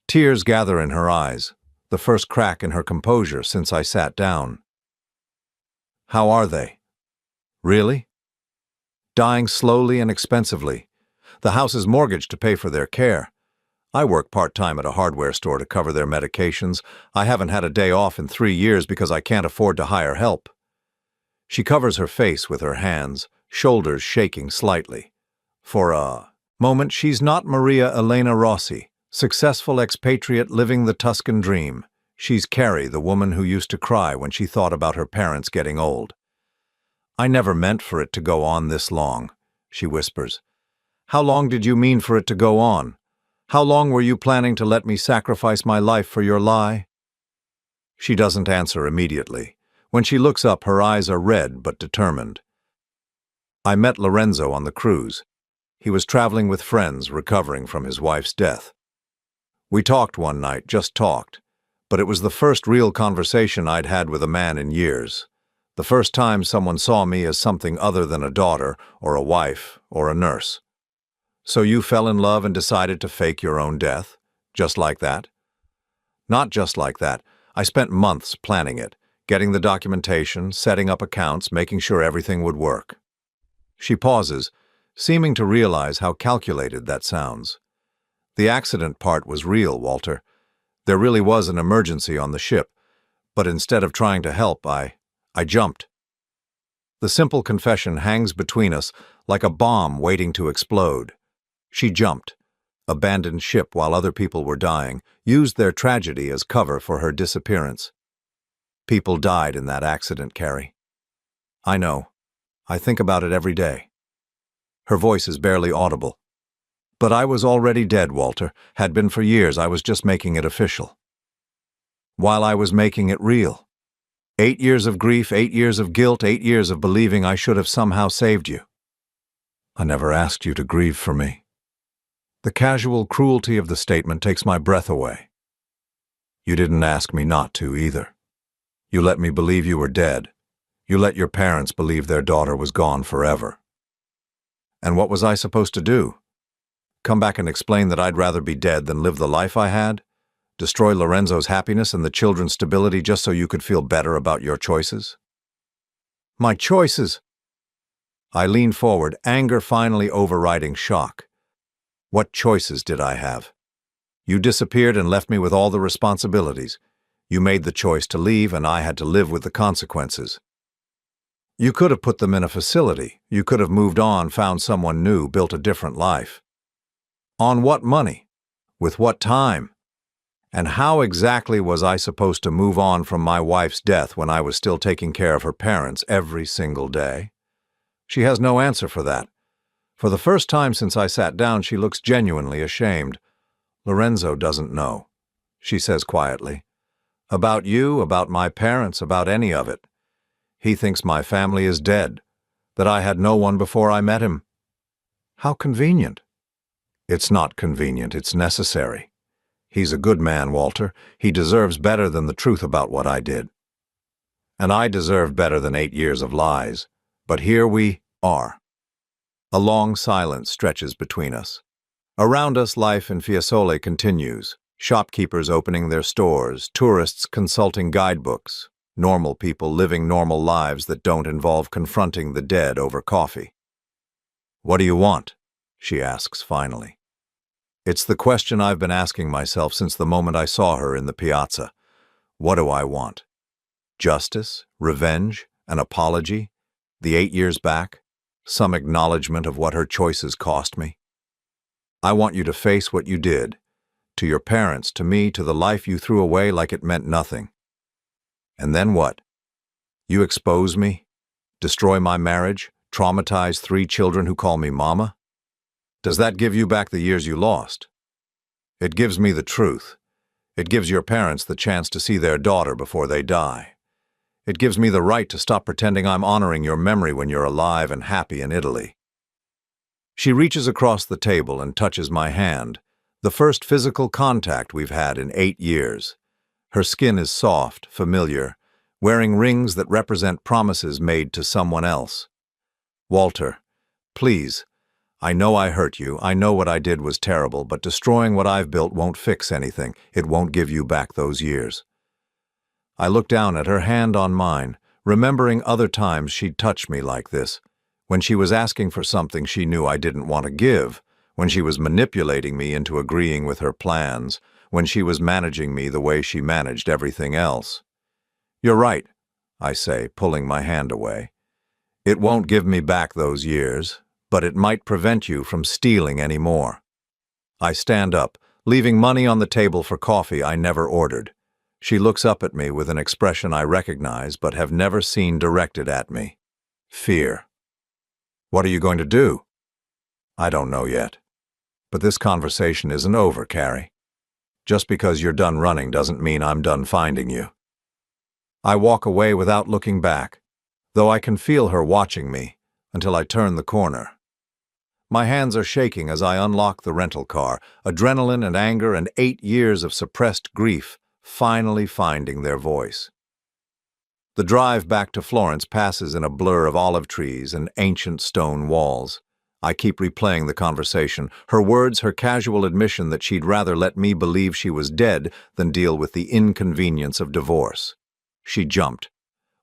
A: Tears gather in her eyes, the first crack in her composure since I sat down. How are they? Really? Dying slowly and expensively. The house is mortgaged to pay for their care. I work part-time at a hardware store to cover their medications. I haven't had a day off in 3 years because I can't afford to hire help. She covers her face with her hands, shoulders shaking slightly. For a moment, she's not Maria Elena Rossi, successful expatriate living the Tuscan dream. She's Carrie, the woman who used to cry when she thought about her parents getting old. I never meant for it to go on this long, she whispers. How long did you mean for it to go on? How long were you planning to let me sacrifice my life for your lie? She doesn't answer immediately. When she looks up, her eyes are red but determined. I met Lorenzo on the cruise. He was traveling with friends, recovering from his wife's death. We talked one night, just talked, but it was the first real conversation I'd had with a man in years. The first time someone saw me as something other than a daughter, or a wife, or a nurse. So you fell in love and decided to fake your own death? Just like that? Not just like that. I spent months planning it, getting the documentation, setting up accounts, making sure everything would work. She pauses, seeming to realize how calculated that sounds. The accident part was real, Walter. There really was an emergency on the ship, but instead of trying to help, I jumped. The simple confession hangs between us like a bomb waiting to explode. She jumped, abandoned ship while other people were dying, used their tragedy as cover for her disappearance. People died in that accident, Carrie. I know. I think about it every day. Her voice is barely audible. But I was already dead, Walter. Had been for years. I was just making it official. While I was making it real. 8 years of grief, 8 years of guilt, 8 years of believing I should have somehow saved you. I never asked you to grieve for me. The casual cruelty of the statement takes my breath away. You didn't ask me not to either. You let me believe you were dead. You let your parents believe their daughter was gone forever. And what was I supposed to do? Come back and explain that I'd rather be dead than live the life I had? Destroy Lorenzo's happiness and the children's stability just so you could feel better about your choices? My choices! I lean forward, anger finally overriding shock. What choices did I have? You disappeared and left me with all the responsibilities. You made the choice to leave, and I had to live with the consequences. You could have put them in a facility. You could have moved on, found someone new, built a different life. On what money? With what time? And how exactly was I supposed to move on from my wife's death when I was still taking care of her parents every single day? She has no answer for that. For the first time since I sat down, she looks genuinely ashamed. Lorenzo doesn't know, she says quietly. About you, about my parents, about any of it. He thinks my family is dead, that I had no one before I met him. How convenient. It's not convenient, it's necessary. He's a good man, Walter. He deserves better than the truth about what I did. And I deserve better than 8 years of lies. But here we R. A long silence stretches between us. Around us, life in Fiesole continues. Shopkeepers opening their stores, tourists consulting guidebooks, normal people living normal lives that don't involve confronting the dead over coffee. "What do you want?" she asks finally. It's the question I've been asking myself since the moment I saw her in the piazza. What do I want? Justice? Revenge? An apology? The 8 years back? Some acknowledgement of what her choices cost me? I want you to face what you did. To your parents, to me, to the life you threw away like it meant nothing. And then what? You expose me? Destroy my marriage? Traumatize 3 children who call me mama? Does that give you back the years you lost? It gives me the truth. It gives your parents the chance to see their daughter before they die. It gives me the right to stop pretending I'm honoring your memory when you're alive and happy in Italy. She reaches across the table and touches my hand, the first physical contact we've had in 8 years. Her skin is soft, familiar, wearing rings that represent promises made to someone else. Walter, please, I know I hurt you, I know what I did was terrible, but destroying what I've built won't fix anything. It won't give you back those years. I look down at her hand on mine, remembering other times she'd touched me like this, when she was asking for something she knew I didn't want to give, when she was manipulating me into agreeing with her plans, when she was managing me the way she managed everything else. You're right, I say, pulling my hand away. It won't give me back those years, but it might prevent you from stealing any more. I stand up, leaving money on the table for coffee I never ordered. She looks up at me with an expression I recognize but have never seen directed at me. Fear. What are you going to do? I don't know yet. But this conversation isn't over, Carrie. Just because you're done running doesn't mean I'm done finding you. I walk away without looking back, though I can feel her watching me until I turn the corner. My hands are shaking as I unlock the rental car, adrenaline and anger and 8 years of suppressed grief finally finding their voice. The drive back to Florence passes in a blur of olive trees and ancient stone walls. I keep replaying the conversation, her words, her casual admission that she'd rather let me believe she was dead than deal with the inconvenience of divorce. She jumped.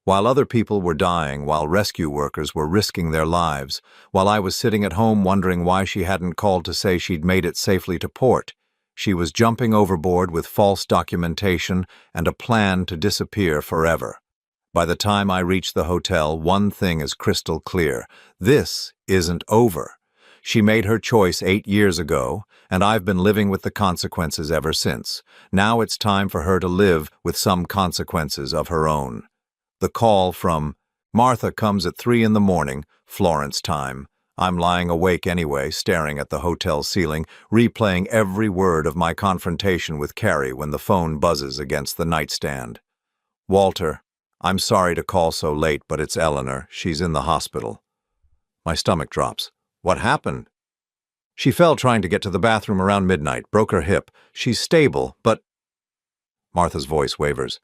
A: While other people were dying, while rescue workers were risking their lives, while I was sitting at home wondering why she hadn't called to say she'd made it safely to port, she was jumping overboard with false documentation and a plan to disappear forever. By the time I reach the hotel, one thing is crystal clear. This isn't over. She made her choice 8 years ago, and I've been living with the consequences ever since. Now it's time for her to live with some consequences of her own. The call from Martha comes at 3 a.m, Florence time. I'm lying awake anyway, staring at the hotel ceiling, replaying every word of my confrontation with Carrie when the phone buzzes against the nightstand. Walter, I'm sorry to call so late, but it's Eleanor. She's in the hospital. My stomach drops. What happened? She fell trying to get to the bathroom around midnight, broke her hip. She's stable, but... Martha's voice wavers.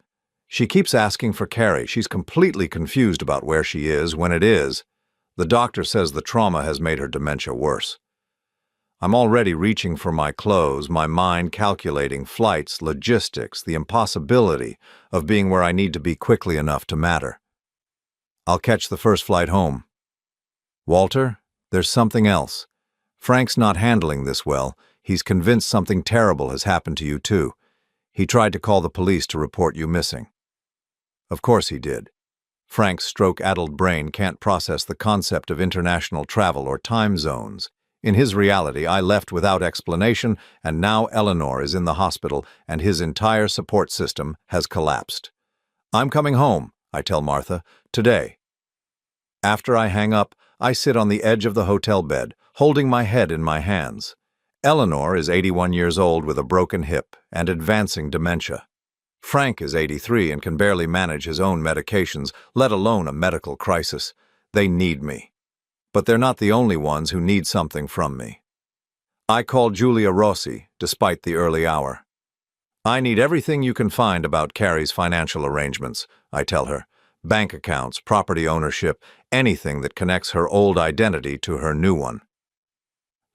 A: She keeps asking for Carrie. She's completely confused about where she is when it is. The doctor says the trauma has made her dementia worse. I'm already reaching for my clothes, my mind calculating flights, logistics, the impossibility of being where I need to be quickly enough to matter. I'll catch the first flight home. Walter, there's something else. Frank's not handling this well. He's convinced something terrible has happened to you too. He tried to call the police to report you missing. Of course he did. Frank's stroke-addled brain can't process the concept of international travel or time zones. In his reality, I left without explanation, and now Eleanor is in the hospital, and his entire support system has collapsed. I'm coming home, I tell Martha, today. After I hang up, I sit on the edge of the hotel bed, holding my head in my hands. Eleanor is 81 years old with a broken hip and advancing dementia. Frank is 83 and can barely manage his own medications, let alone a medical crisis. They need me. But they're not the only ones who need something from me. I call Julia Rossi, despite the early hour. I need everything you can find about Carrie's financial arrangements, I tell her. bank accounts, property ownership, anything that connects her old identity to her new one.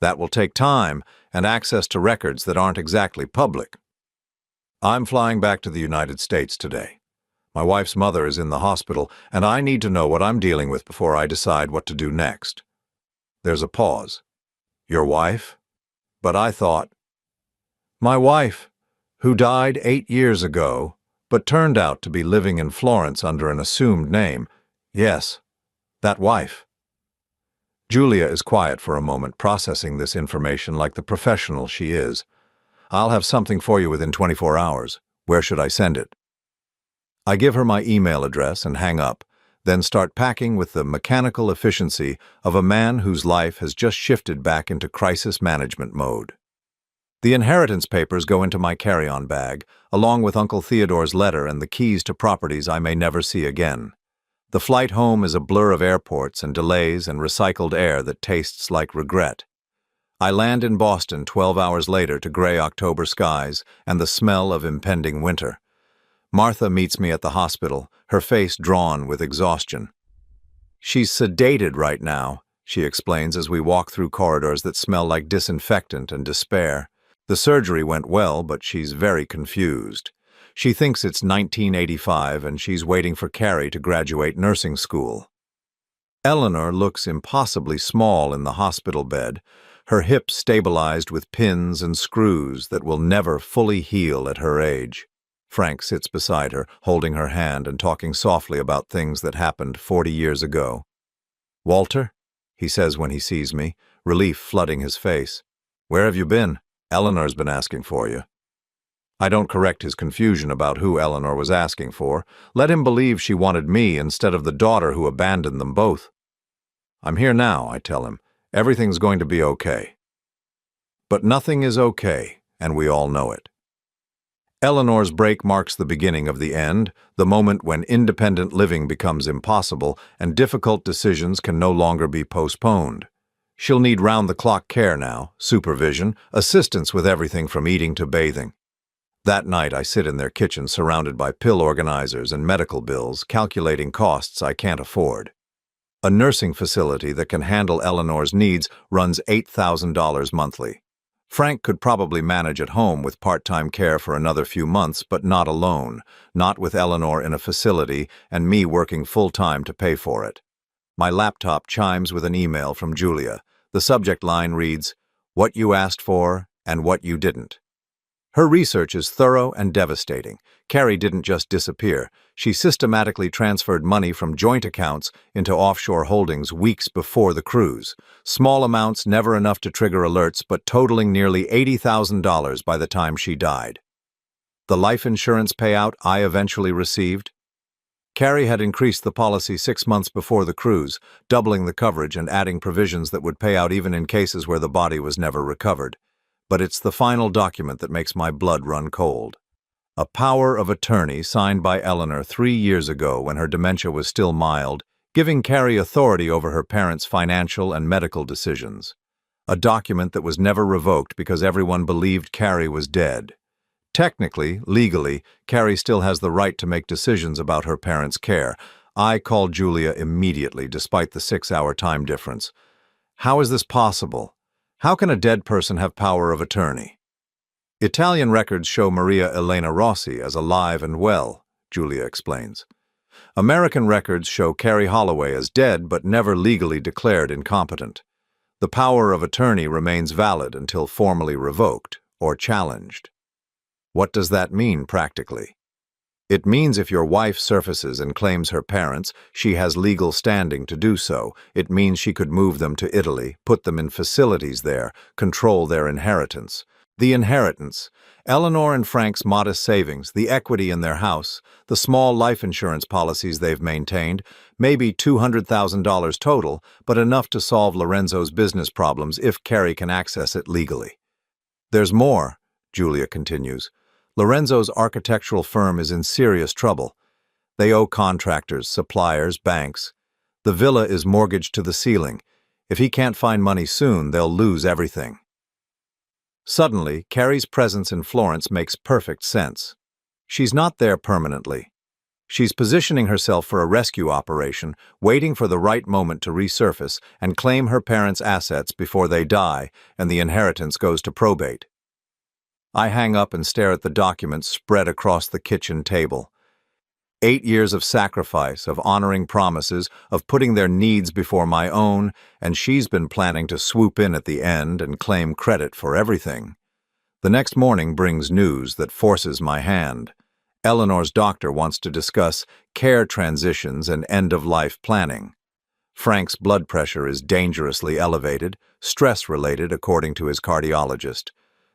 A: That will take time and access to records that aren't exactly public. I'm flying back to the United States today. My wife's mother is in the hospital, and I need to know what I'm dealing with before I decide what to do next. There's a pause. Your wife? But I thought... My wife, who died 8 years ago, but turned out to be living in Florence under an assumed name. Yes, that wife. Julia is quiet for a moment, processing this information like the professional she is. I'll have something for you within 24 hours. Where should I send it? I give her my email address and hang up, then start packing with the mechanical efficiency of a man whose life has just shifted back into crisis management mode. The inheritance papers go into my carry-on bag, along with Uncle Theodore's letter and the keys to properties I may never see again. The flight home is a blur of airports and delays and recycled air that tastes like regret. I land in Boston 12 hours later to gray October skies and the smell of impending winter. Martha meets me at the hospital, her face drawn with exhaustion. She's sedated right now, she explains as we walk through corridors that smell like disinfectant and despair. The surgery went well, but she's very confused. She thinks it's 1985 and she's waiting for Carrie to graduate nursing school. Eleanor looks impossibly small in the hospital bed, her hips stabilized with pins and screws that will never fully heal at her age. Frank sits beside her, holding her hand and talking softly about things that happened 40 years ago. "Walter," he says when he sees me, relief flooding his face. "Where have you been? Eleanor's been asking for you." I don't correct his confusion about who Eleanor was asking for. Let him believe she wanted me instead of the daughter who abandoned them both. "I'm here now," I tell him. "Everything's going to be okay." But nothing is okay, and we all know it. Eleanor's break marks the beginning of the end, the moment when independent living becomes impossible and difficult decisions can no longer be postponed. She'll need round-the-clock care now, supervision, assistance with everything from eating to bathing. That night I sit in their kitchen surrounded by pill organizers and medical bills, calculating costs I can't afford. A nursing facility that can handle Eleanor's needs runs $8,000 monthly. Frank could probably manage at home with part-time care for another few months, but not alone, not with Eleanor in a facility and me working full-time to pay for it. My laptop chimes with an email from Julia. The subject line reads, "What you asked for and what you didn't." Her research is thorough and devastating. Carrie didn't just disappear. She systematically transferred money from joint accounts into offshore holdings weeks before the cruise. Small amounts, never enough to trigger alerts, but totaling nearly $80,000 by the time she died. The life insurance payout I eventually received? Carrie had increased the policy 6 months before the cruise, doubling the coverage and adding provisions that would pay out even in cases where the body was never recovered. But it's the final document that makes my blood run cold. A power of attorney signed by Eleanor 3 years ago when her dementia was still mild, giving Carrie authority over her parents' financial and medical decisions. A document that was never revoked because everyone believed Carrie was dead. Technically, legally, Carrie still has the right to make decisions about her parents' care. I called Julia immediately, despite the 6-hour time difference. How is this possible? How can a dead person have power of attorney? Italian records show Maria Elena Rossi as alive and well, Julia explains. American records show Carrie Holloway as dead but never legally declared incompetent. The power of attorney remains valid until formally revoked or challenged. What does that mean practically? It means if your wife surfaces and claims her parents, she has legal standing to do so. It means she could move them to Italy, put them in facilities there, control their inheritance. The inheritance, Eleanor and Frank's modest savings, the equity in their house, the small life insurance policies they've maintained, maybe $200,000 total, but enough to solve Lorenzo's business problems if Carrie can access it legally. There's more, Julia continues. Lorenzo's architectural firm is in serious trouble. They owe contractors, suppliers, banks. The villa is mortgaged to the ceiling. If he can't find money soon, they'll lose everything. Suddenly, Carrie's presence in Florence makes perfect sense. She's not there permanently. She's positioning herself for a rescue operation, waiting for the right moment to resurface and claim her parents' assets before they die and the inheritance goes to probate. I hang up and stare at the documents spread across the kitchen table. 8 years of sacrifice, of honoring promises, of putting their needs before my own, and she's been planning to swoop in at the end and claim credit for everything. The next morning brings news that forces my hand. Eleanor's doctor wants to discuss care transitions and end-of-life planning. Frank's blood pressure is dangerously elevated, stress-related according to his cardiologist.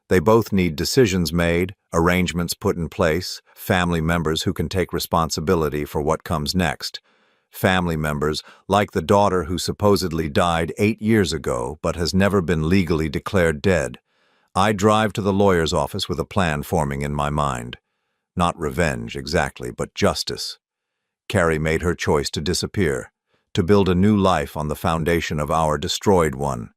A: They both need decisions made, arrangements put in place, family members who can take responsibility for what comes next. Family members like the daughter who supposedly died 8 years ago but has never been legally declared dead. I drive to the lawyer's office with a plan forming in my mind. Not revenge, exactly, but justice. Carrie made her choice to disappear, to build a new life on the foundation of our destroyed one.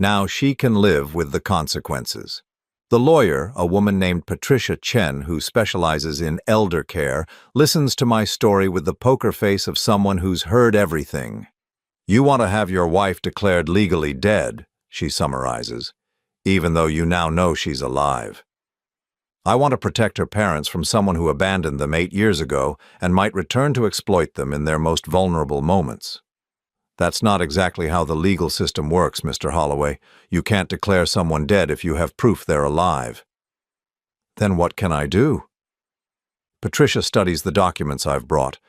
A: Now she can live with the consequences. The lawyer, a woman named Patricia Chen, who specializes in elder care, listens to my story with the poker face of someone who's heard everything. "You want to have your wife declared legally dead," she summarizes, "even though you now know she's alive. I want to protect her parents from someone who abandoned them 8 years ago and might return to exploit them in their most vulnerable moments." That's not exactly how the legal system works, Mr. Holloway. You can't declare someone dead if you have proof they're alive. Then what can I do? Patricia studies the documents I've brought,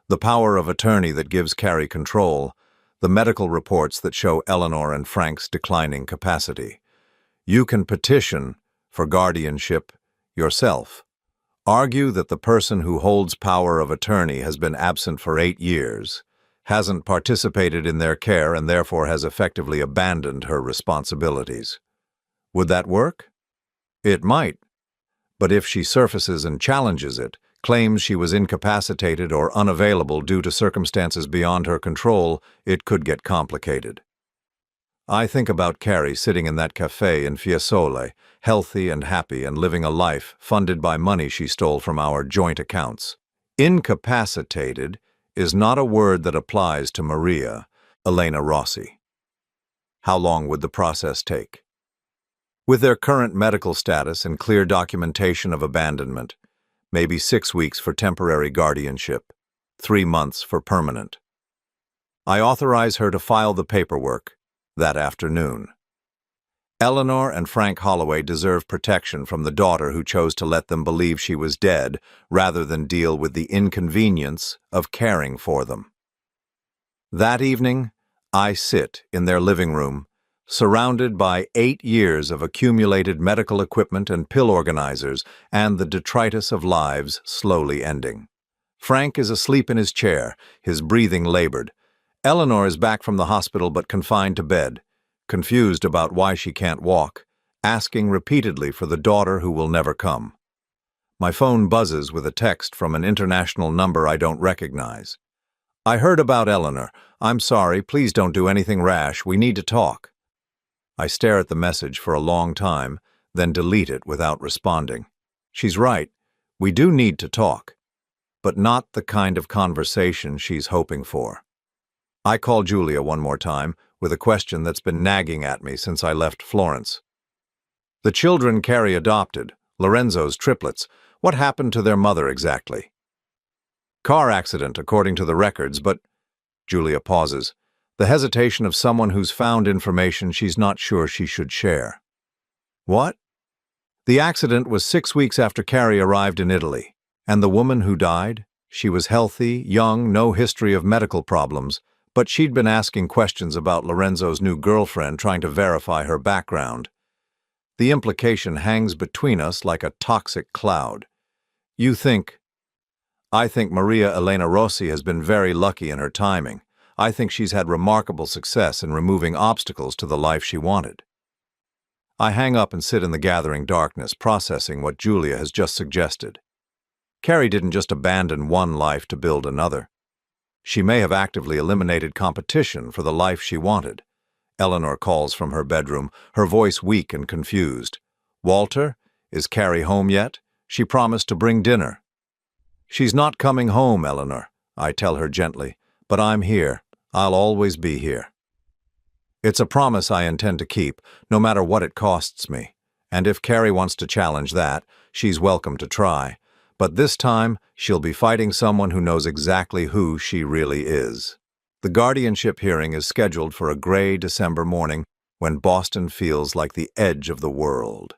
A: the power of attorney that gives Carrie control, the medical reports that show Eleanor and Frank's declining capacity. You can petition for guardianship yourself. Argue that the person who holds power of attorney has been absent for 8 years, hasn't participated in their care and therefore has effectively abandoned her responsibilities. Would that work? It might. But if she surfaces and challenges it, claims she was incapacitated or unavailable due to circumstances beyond her control, it could get complicated. I think about Carrie sitting in that cafe in Fiesole, healthy and happy and living a life funded by money she stole from our joint accounts. Incapacitated is not a word that applies to Maria Elena Rossi. How long would the process take? With their current medical status and clear documentation of abandonment, maybe 6 weeks for temporary guardianship, 3 months for permanent. I authorize her to file the paperwork that afternoon. Eleanor and Frank Holloway deserve protection from the daughter who chose to let them believe she was dead rather than deal with the inconvenience of caring for them. That evening, I sit in their living room, surrounded by 8 years of accumulated medical equipment and pill organizers and the detritus of lives slowly ending. Frank is asleep in his chair, his breathing labored. Eleanor is back from the hospital but confined to bed, confused about why she can't walk, asking repeatedly for the daughter who will never come. My phone buzzes with a text from an international number I don't recognize. "I heard about Eleanor. I'm sorry, please don't do anything rash. We need to talk." I stare at the message for a long time, then delete it without responding. She's right. We do need to talk, but not the kind of conversation she's hoping for. I call Julia one more time with a question that's been nagging at me since I left Florence. The children Carrie adopted, Lorenzo's triplets, what happened to their mother exactly? Car accident, according to the records, but... Julia pauses, the hesitation of someone who's found information she's not sure she should share. What? The accident was 6 weeks after Carrie arrived in Italy, and the woman who died? She was healthy, young, no history of medical problems, but she'd been asking questions about Lorenzo's new girlfriend, trying to verify her background. The implication hangs between us like a toxic cloud. I think Maria Elena Rossi has been very lucky in her timing. I think she's had remarkable success in removing obstacles to the life she wanted. I hang up and sit in the gathering darkness, processing what Julia has just suggested. Carrie didn't just abandon one life to build another. She may have actively eliminated competition for the life she wanted. Eleanor calls from her bedroom, her voice weak and confused. "Walter, is Carrie home yet? She promised to bring dinner." She's not coming home, Eleanor, I tell her gently, but I'm here. I'll always be here. It's a promise I intend to keep, no matter what it costs me. And if Carrie wants to challenge that, she's welcome to try. But this time, she'll be fighting someone who knows exactly who she really is. The guardianship hearing is scheduled for a gray December morning when Boston feels like the edge of the world.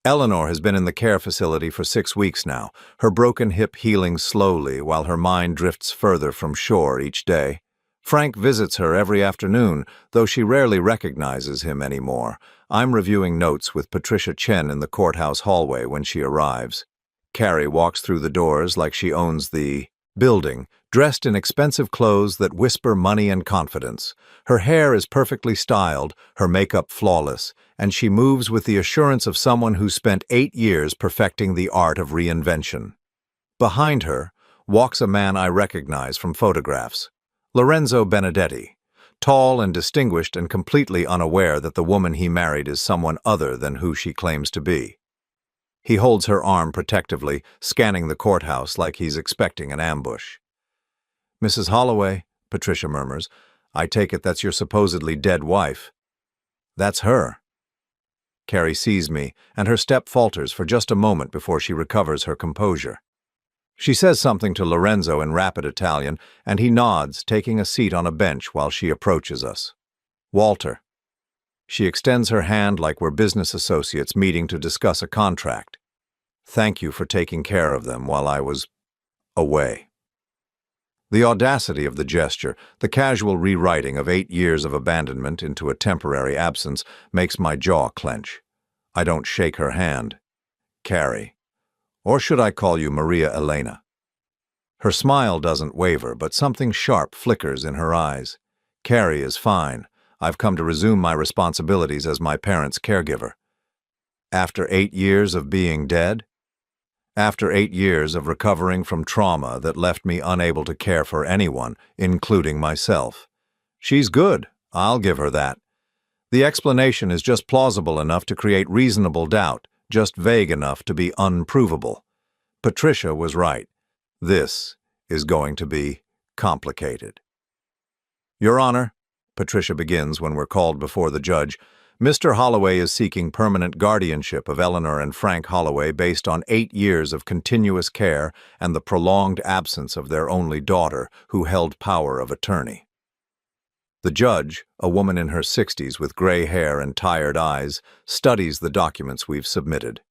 A: Eleanor has been in the care facility for 6 weeks now, her broken hip healing slowly while her mind drifts further from shore each day. Frank visits her every afternoon, though she rarely recognizes him anymore. I'm reviewing notes with Patricia Chen in the courthouse hallway when she arrives. Carrie walks through the doors like she owns the building, dressed in expensive clothes that whisper money and confidence. Her hair is perfectly styled, her makeup flawless, and she moves with the assurance of someone who spent 8 years perfecting the art of reinvention. Behind her walks a man I recognize from photographs. Lorenzo Benedetti, tall and distinguished and completely unaware that the woman he married is someone other than who she claims to be. He holds her arm protectively, scanning the courthouse like he's expecting an ambush. "Mrs. Holloway," Patricia murmurs, "I take it that's your supposedly dead wife." "That's her." Carrie sees me, and her step falters for just a moment before she recovers her composure. She says something to Lorenzo in rapid Italian, and he nods, taking a seat on a bench while she approaches us. "Walter." She extends her hand like we're business associates meeting to discuss a contract. "Thank you for taking care of them while I was away." The audacity of the gesture, the casual rewriting of 8 years of abandonment into a temporary absence, makes my jaw clench. I don't shake her hand. "Carrie. Or should I call you Maria Elena?" Her smile doesn't waver, but something sharp flickers in her eyes. "Carrie is fine. I've come to resume my responsibilities as my parents' caregiver." After 8 years of being dead? After 8 years of recovering from trauma that left me unable to care for anyone, including myself. She's good, I'll give her that. The explanation is just plausible enough to create reasonable doubt, just vague enough to be unprovable. Patricia was right. This is going to be complicated. "Your Honor," Patricia begins when we're called before the judge, "Mr. Holloway is seeking permanent guardianship of Eleanor and Frank Holloway based on 8 years of continuous care and the prolonged absence of their only daughter, who held power of attorney." The judge, a woman in her 60s with gray hair and tired eyes, studies the documents we've submitted.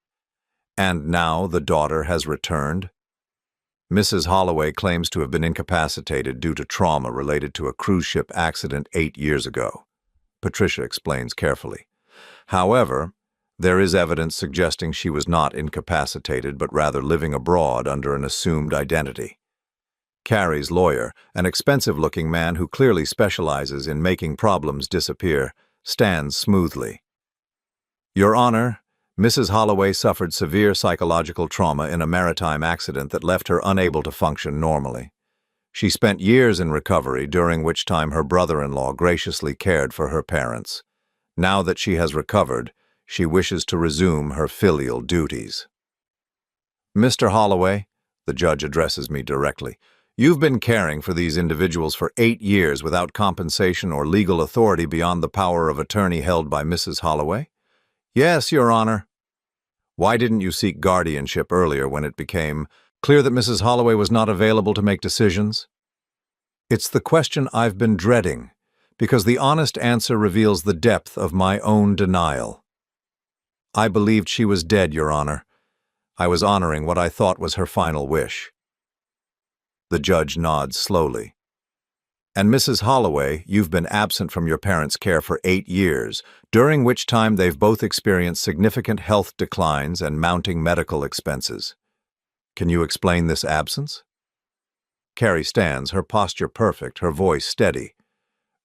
A: "And now the daughter has returned?" "Mrs. Holloway claims to have been incapacitated due to trauma related to a cruise ship accident 8 years ago," Patricia explains carefully. "However, there is evidence suggesting she was not incapacitated but rather living abroad under an assumed identity." Carrie's lawyer, an expensive-looking man who clearly specializes in making problems disappear, stands smoothly. "Your Honor, Mrs. Holloway suffered severe psychological trauma in a maritime accident that left her unable to function normally. She spent years in recovery, during which time her brother-in-law graciously cared for her parents. Now that she has recovered, she wishes to resume her filial duties." "Mr. Holloway," the judge addresses me directly, "you've been caring for these individuals for 8 years without compensation or legal authority beyond the power of attorney held by Mrs. Holloway?" "Yes, Your Honor." "Why didn't you seek guardianship earlier when it became clear that Mrs. Holloway was not available to make decisions?" It's the question I've been dreading, because the honest answer reveals the depth of my own denial. "I believed she was dead, Your Honor. I was honoring what I thought was her final wish." The judge nods slowly. "And Mrs. Holloway, you've been absent from your parents' care for 8 years, during which time they've both experienced significant health declines and mounting medical expenses. Can you explain this absence?" Carrie stands, her posture perfect, her voice steady.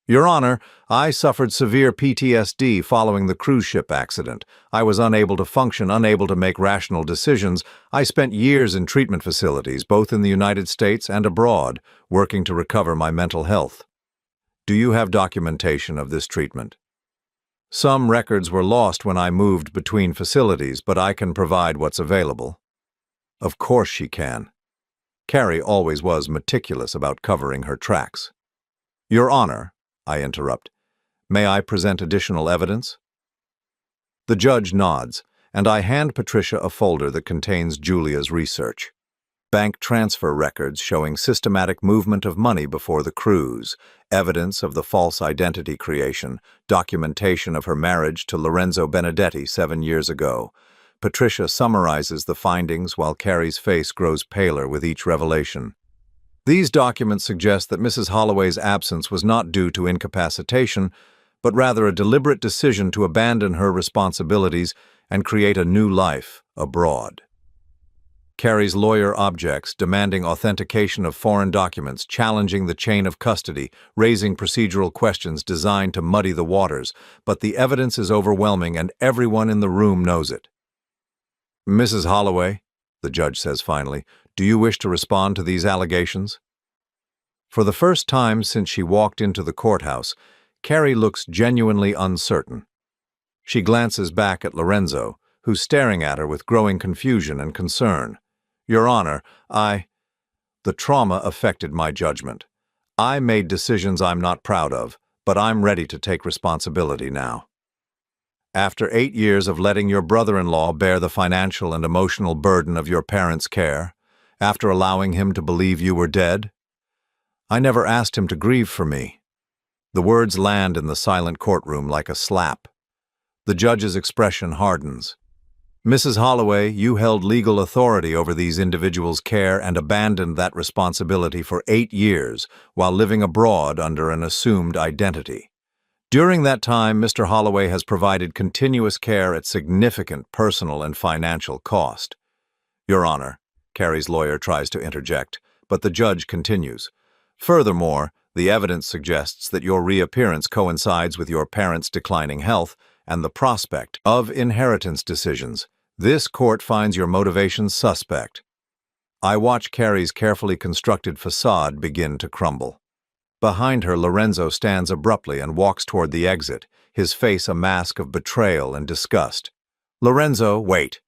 A: "Your Honor, I suffered severe PTSD following the cruise ship accident. I was unable to function, unable to make rational decisions. I spent years in treatment facilities, both in the United States and abroad, working to recover my mental health." "Do you have documentation of this treatment?" "Some records were lost when I moved between facilities, but I can provide what's available." Of course she can. Carrie always was meticulous about covering her tracks. Your Honor, I interrupt, may I present additional evidence? The judge nods, and I hand Patricia a folder that contains Julia's research. Bank transfer records showing systematic movement of money before the cruise, evidence of the false identity creation, documentation of her marriage to Lorenzo Benedetti 7 years ago. Patricia summarizes the findings while Carrie's face grows paler with each revelation. These documents suggest that Mrs. Holloway's absence was not due to incapacitation, but rather a deliberate decision to abandon her responsibilities and create a new life abroad. Carrie's lawyer objects, demanding authentication of foreign documents, challenging the chain of custody, raising procedural questions designed to muddy the waters, but the evidence is overwhelming and everyone in the room knows it. Mrs. Holloway, the judge says finally, do you wish to respond to these allegations? For the first time since she walked into the courthouse, Carrie looks genuinely uncertain. She glances back at Lorenzo, who's staring at her with growing confusion and concern. Your Honor, the trauma affected my judgment. I made decisions I'm not proud of, but I'm ready to take responsibility now. After 8 years of letting your brother-in-law bear the financial and emotional burden of your parents' care, after allowing him to believe you were dead, I never asked him to grieve for me. The words land in the silent courtroom like a slap. The judge's expression hardens. Mrs. Holloway, you held legal authority over these individuals' care and abandoned that responsibility for 8 years while living abroad under an assumed identity. During that time, Mr. Holloway has provided continuous care at significant personal and financial cost. Your Honor, Carrie's lawyer tries to interject, but the judge continues. Furthermore, the evidence suggests that your reappearance coincides with your parents' declining health and the prospect of inheritance decisions. This court finds your motivations suspect. I watch Carrie's carefully constructed facade begin to crumble. Behind her, Lorenzo stands abruptly and walks toward the exit, his face a mask of betrayal and disgust. Lorenzo, wait,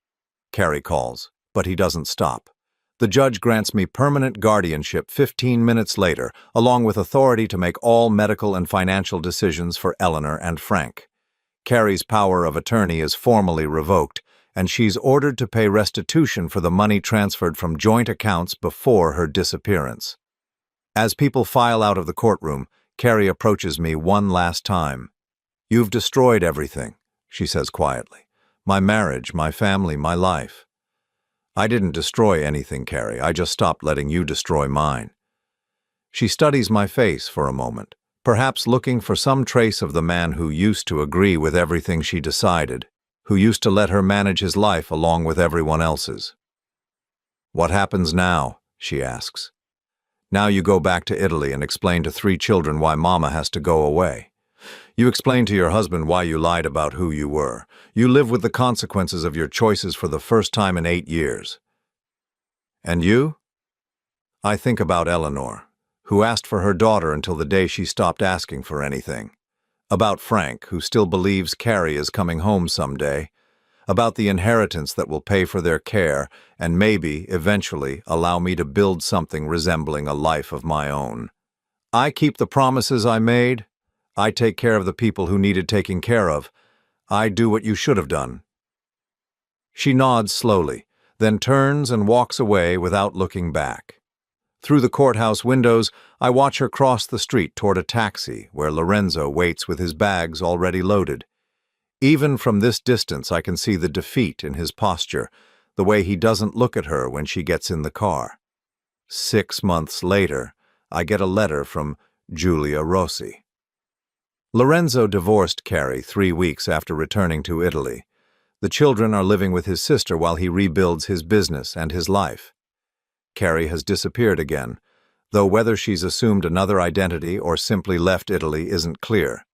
A: Carrie calls, but he doesn't stop. The judge grants me permanent guardianship 15 minutes later, along with authority to make all medical and financial decisions for Eleanor and Frank. Carrie's power of attorney is formally revoked, and she's ordered to pay restitution for the money transferred from joint accounts before her disappearance. As people file out of the courtroom, Carrie approaches me one last time. You've destroyed everything, she says quietly. My marriage, my family, my life. I didn't destroy anything, Carrie. I just stopped letting you destroy mine. She studies my face for a moment, perhaps looking for some trace of the man who used to agree with everything she decided, who used to let her manage his life along with everyone else's. What happens now? She asks. Now you go back to Italy and explain to 3 children why Mama has to go away. You explain to your husband why you lied about who you were. You live with the consequences of your choices for the first time in 8 years. And you? I think about Eleanor, who asked for her daughter until the day she stopped asking for anything. About Frank, who still believes Carrie is coming home someday. About the inheritance that will pay for their care and maybe, eventually, allow me to build something resembling a life of my own. I keep the promises I made. I take care of the people who needed taking care of. I do what you should have done. She nods slowly, then turns and walks away without looking back. Through the courthouse windows, I watch her cross the street toward a taxi where Lorenzo waits with his bags already loaded. Even from this distance, I can see the defeat in his posture, the way he doesn't look at her when she gets in the car. 6 months later, I get a letter from Giulia Rossi. Lorenzo divorced Carrie 3 weeks after returning to Italy. The children are living with his sister while he rebuilds his business and his life. Carrie has disappeared again, though whether she's assumed another identity or simply left Italy isn't clear.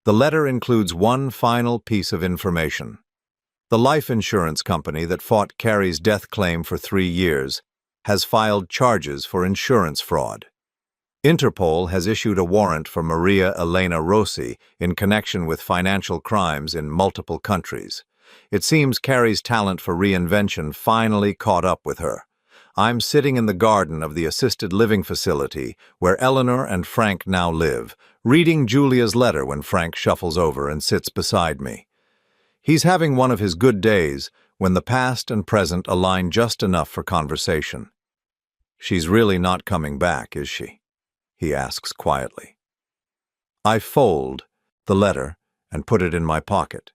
A: The letter includes one final piece of information. The life insurance company that fought Carrie's death claim for 3 years has filed charges for insurance fraud. Interpol has issued a warrant for Maria Elena Rossi in connection with financial crimes in multiple countries. It seems Carrie's talent for reinvention finally caught up with her. I'm sitting in the garden of the assisted living facility where Eleanor and Frank now live, reading Julia's letter when Frank shuffles over and sits beside me. He's having one of his good days when the past and present align just enough for conversation. "She's really not coming back, is she?" he asks quietly. I fold the letter and put it in my pocket.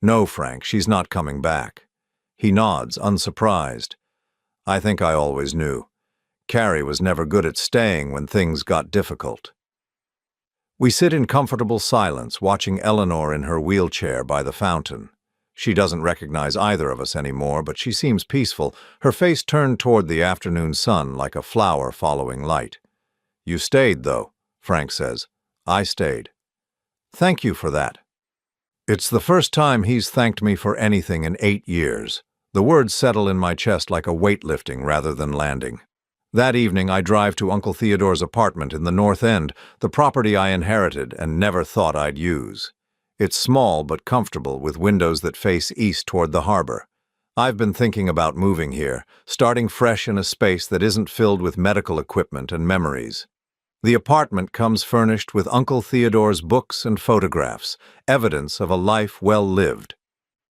A: "No, Frank, she's not coming back." He nods, unsurprised. "I think I always knew. Carrie was never good at staying when things got difficult." We sit in comfortable silence, watching Eleanor in her wheelchair by the fountain. She doesn't recognize either of us anymore, but she seems peaceful, her face turned toward the afternoon sun like a flower following light. "You stayed, though," Frank says. "I stayed." "Thank you for that." It's the first time he's thanked me for anything in 8 years. The words settle in my chest like a weight lifting rather than landing. That evening, I drive to Uncle Theodore's apartment in the North End, the property I inherited and never thought I'd use. It's small but comfortable, with windows that face east toward the harbor. I've been thinking about moving here, starting fresh in a space that isn't filled with medical equipment and memories. The apartment comes furnished with Uncle Theodore's books and photographs, evidence of a life well lived.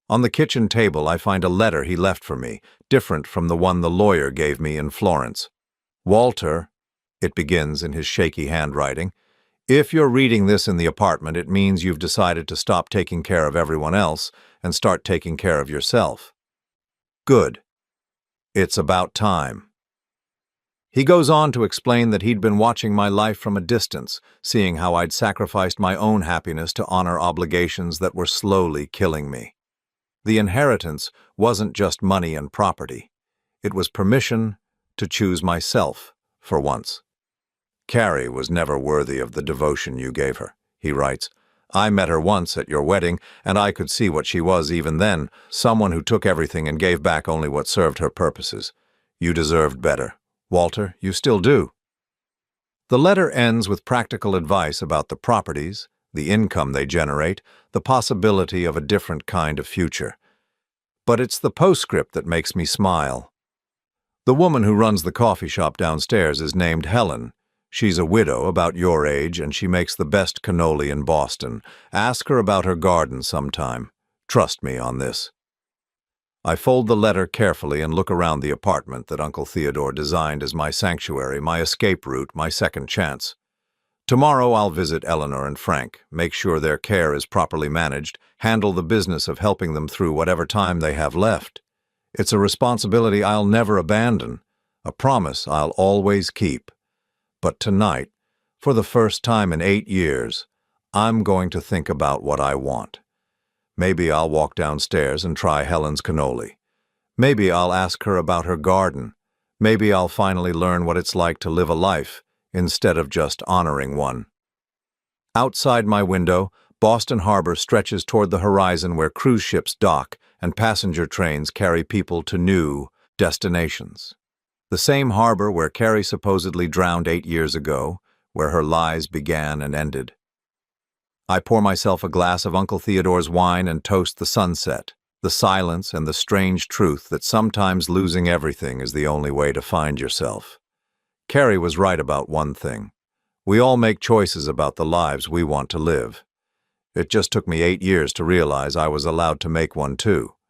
A: On the kitchen table, I find a letter he left for me, different from the one the lawyer gave me in Florence. "Walter," it begins in his shaky handwriting, "if you're reading this in the apartment, it means you've decided to stop taking care of everyone else and start taking care of yourself. Good. It's about time." He goes on to explain that he'd been watching my life from a distance, seeing how I'd sacrificed my own happiness to honor obligations that were slowly killing me. The inheritance wasn't just money and property. It was permission to choose myself for once. "Carrie was never worthy of the devotion you gave her," he writes. "I met her once at your wedding, and I could see what she was even then, someone who took everything and gave back only what served her purposes. You deserved better. Walter, you still do." The letter ends with practical advice about the properties, the income they generate, the possibility of a different kind of future. But it's the postscript that makes me smile. The woman who runs the coffee shop downstairs is named Helen. She's a widow, about your age, and she makes the best cannoli in Boston. Ask her about her garden sometime. Trust me on this. I fold the letter carefully and look around the apartment that Uncle Theodore designed as my sanctuary, my escape route, my second chance. Tomorrow I'll visit Eleanor and Frank, make sure their care is properly managed, handle the business of helping them through whatever time they have left. It's a responsibility I'll never abandon, a promise I'll always keep. But tonight, for the first time in 8 years, I'm going to think about what I want. Maybe I'll walk downstairs and try Helen's cannoli. Maybe I'll ask her about her garden. Maybe I'll finally learn what it's like to live a life instead of just honoring one. Outside my window, Boston Harbor stretches toward the horizon where cruise ships dock and passenger trains carry people to new destinations. The same harbor where Carrie supposedly drowned 8 years ago, where her lies began and ended. I pour myself a glass of Uncle Theodore's wine and toast the sunset, the silence, and the strange truth that sometimes losing everything is the only way to find yourself. Carrie was right about one thing. We all make choices about the lives we want to live. It just took me 8 years to realize I was allowed to make one too.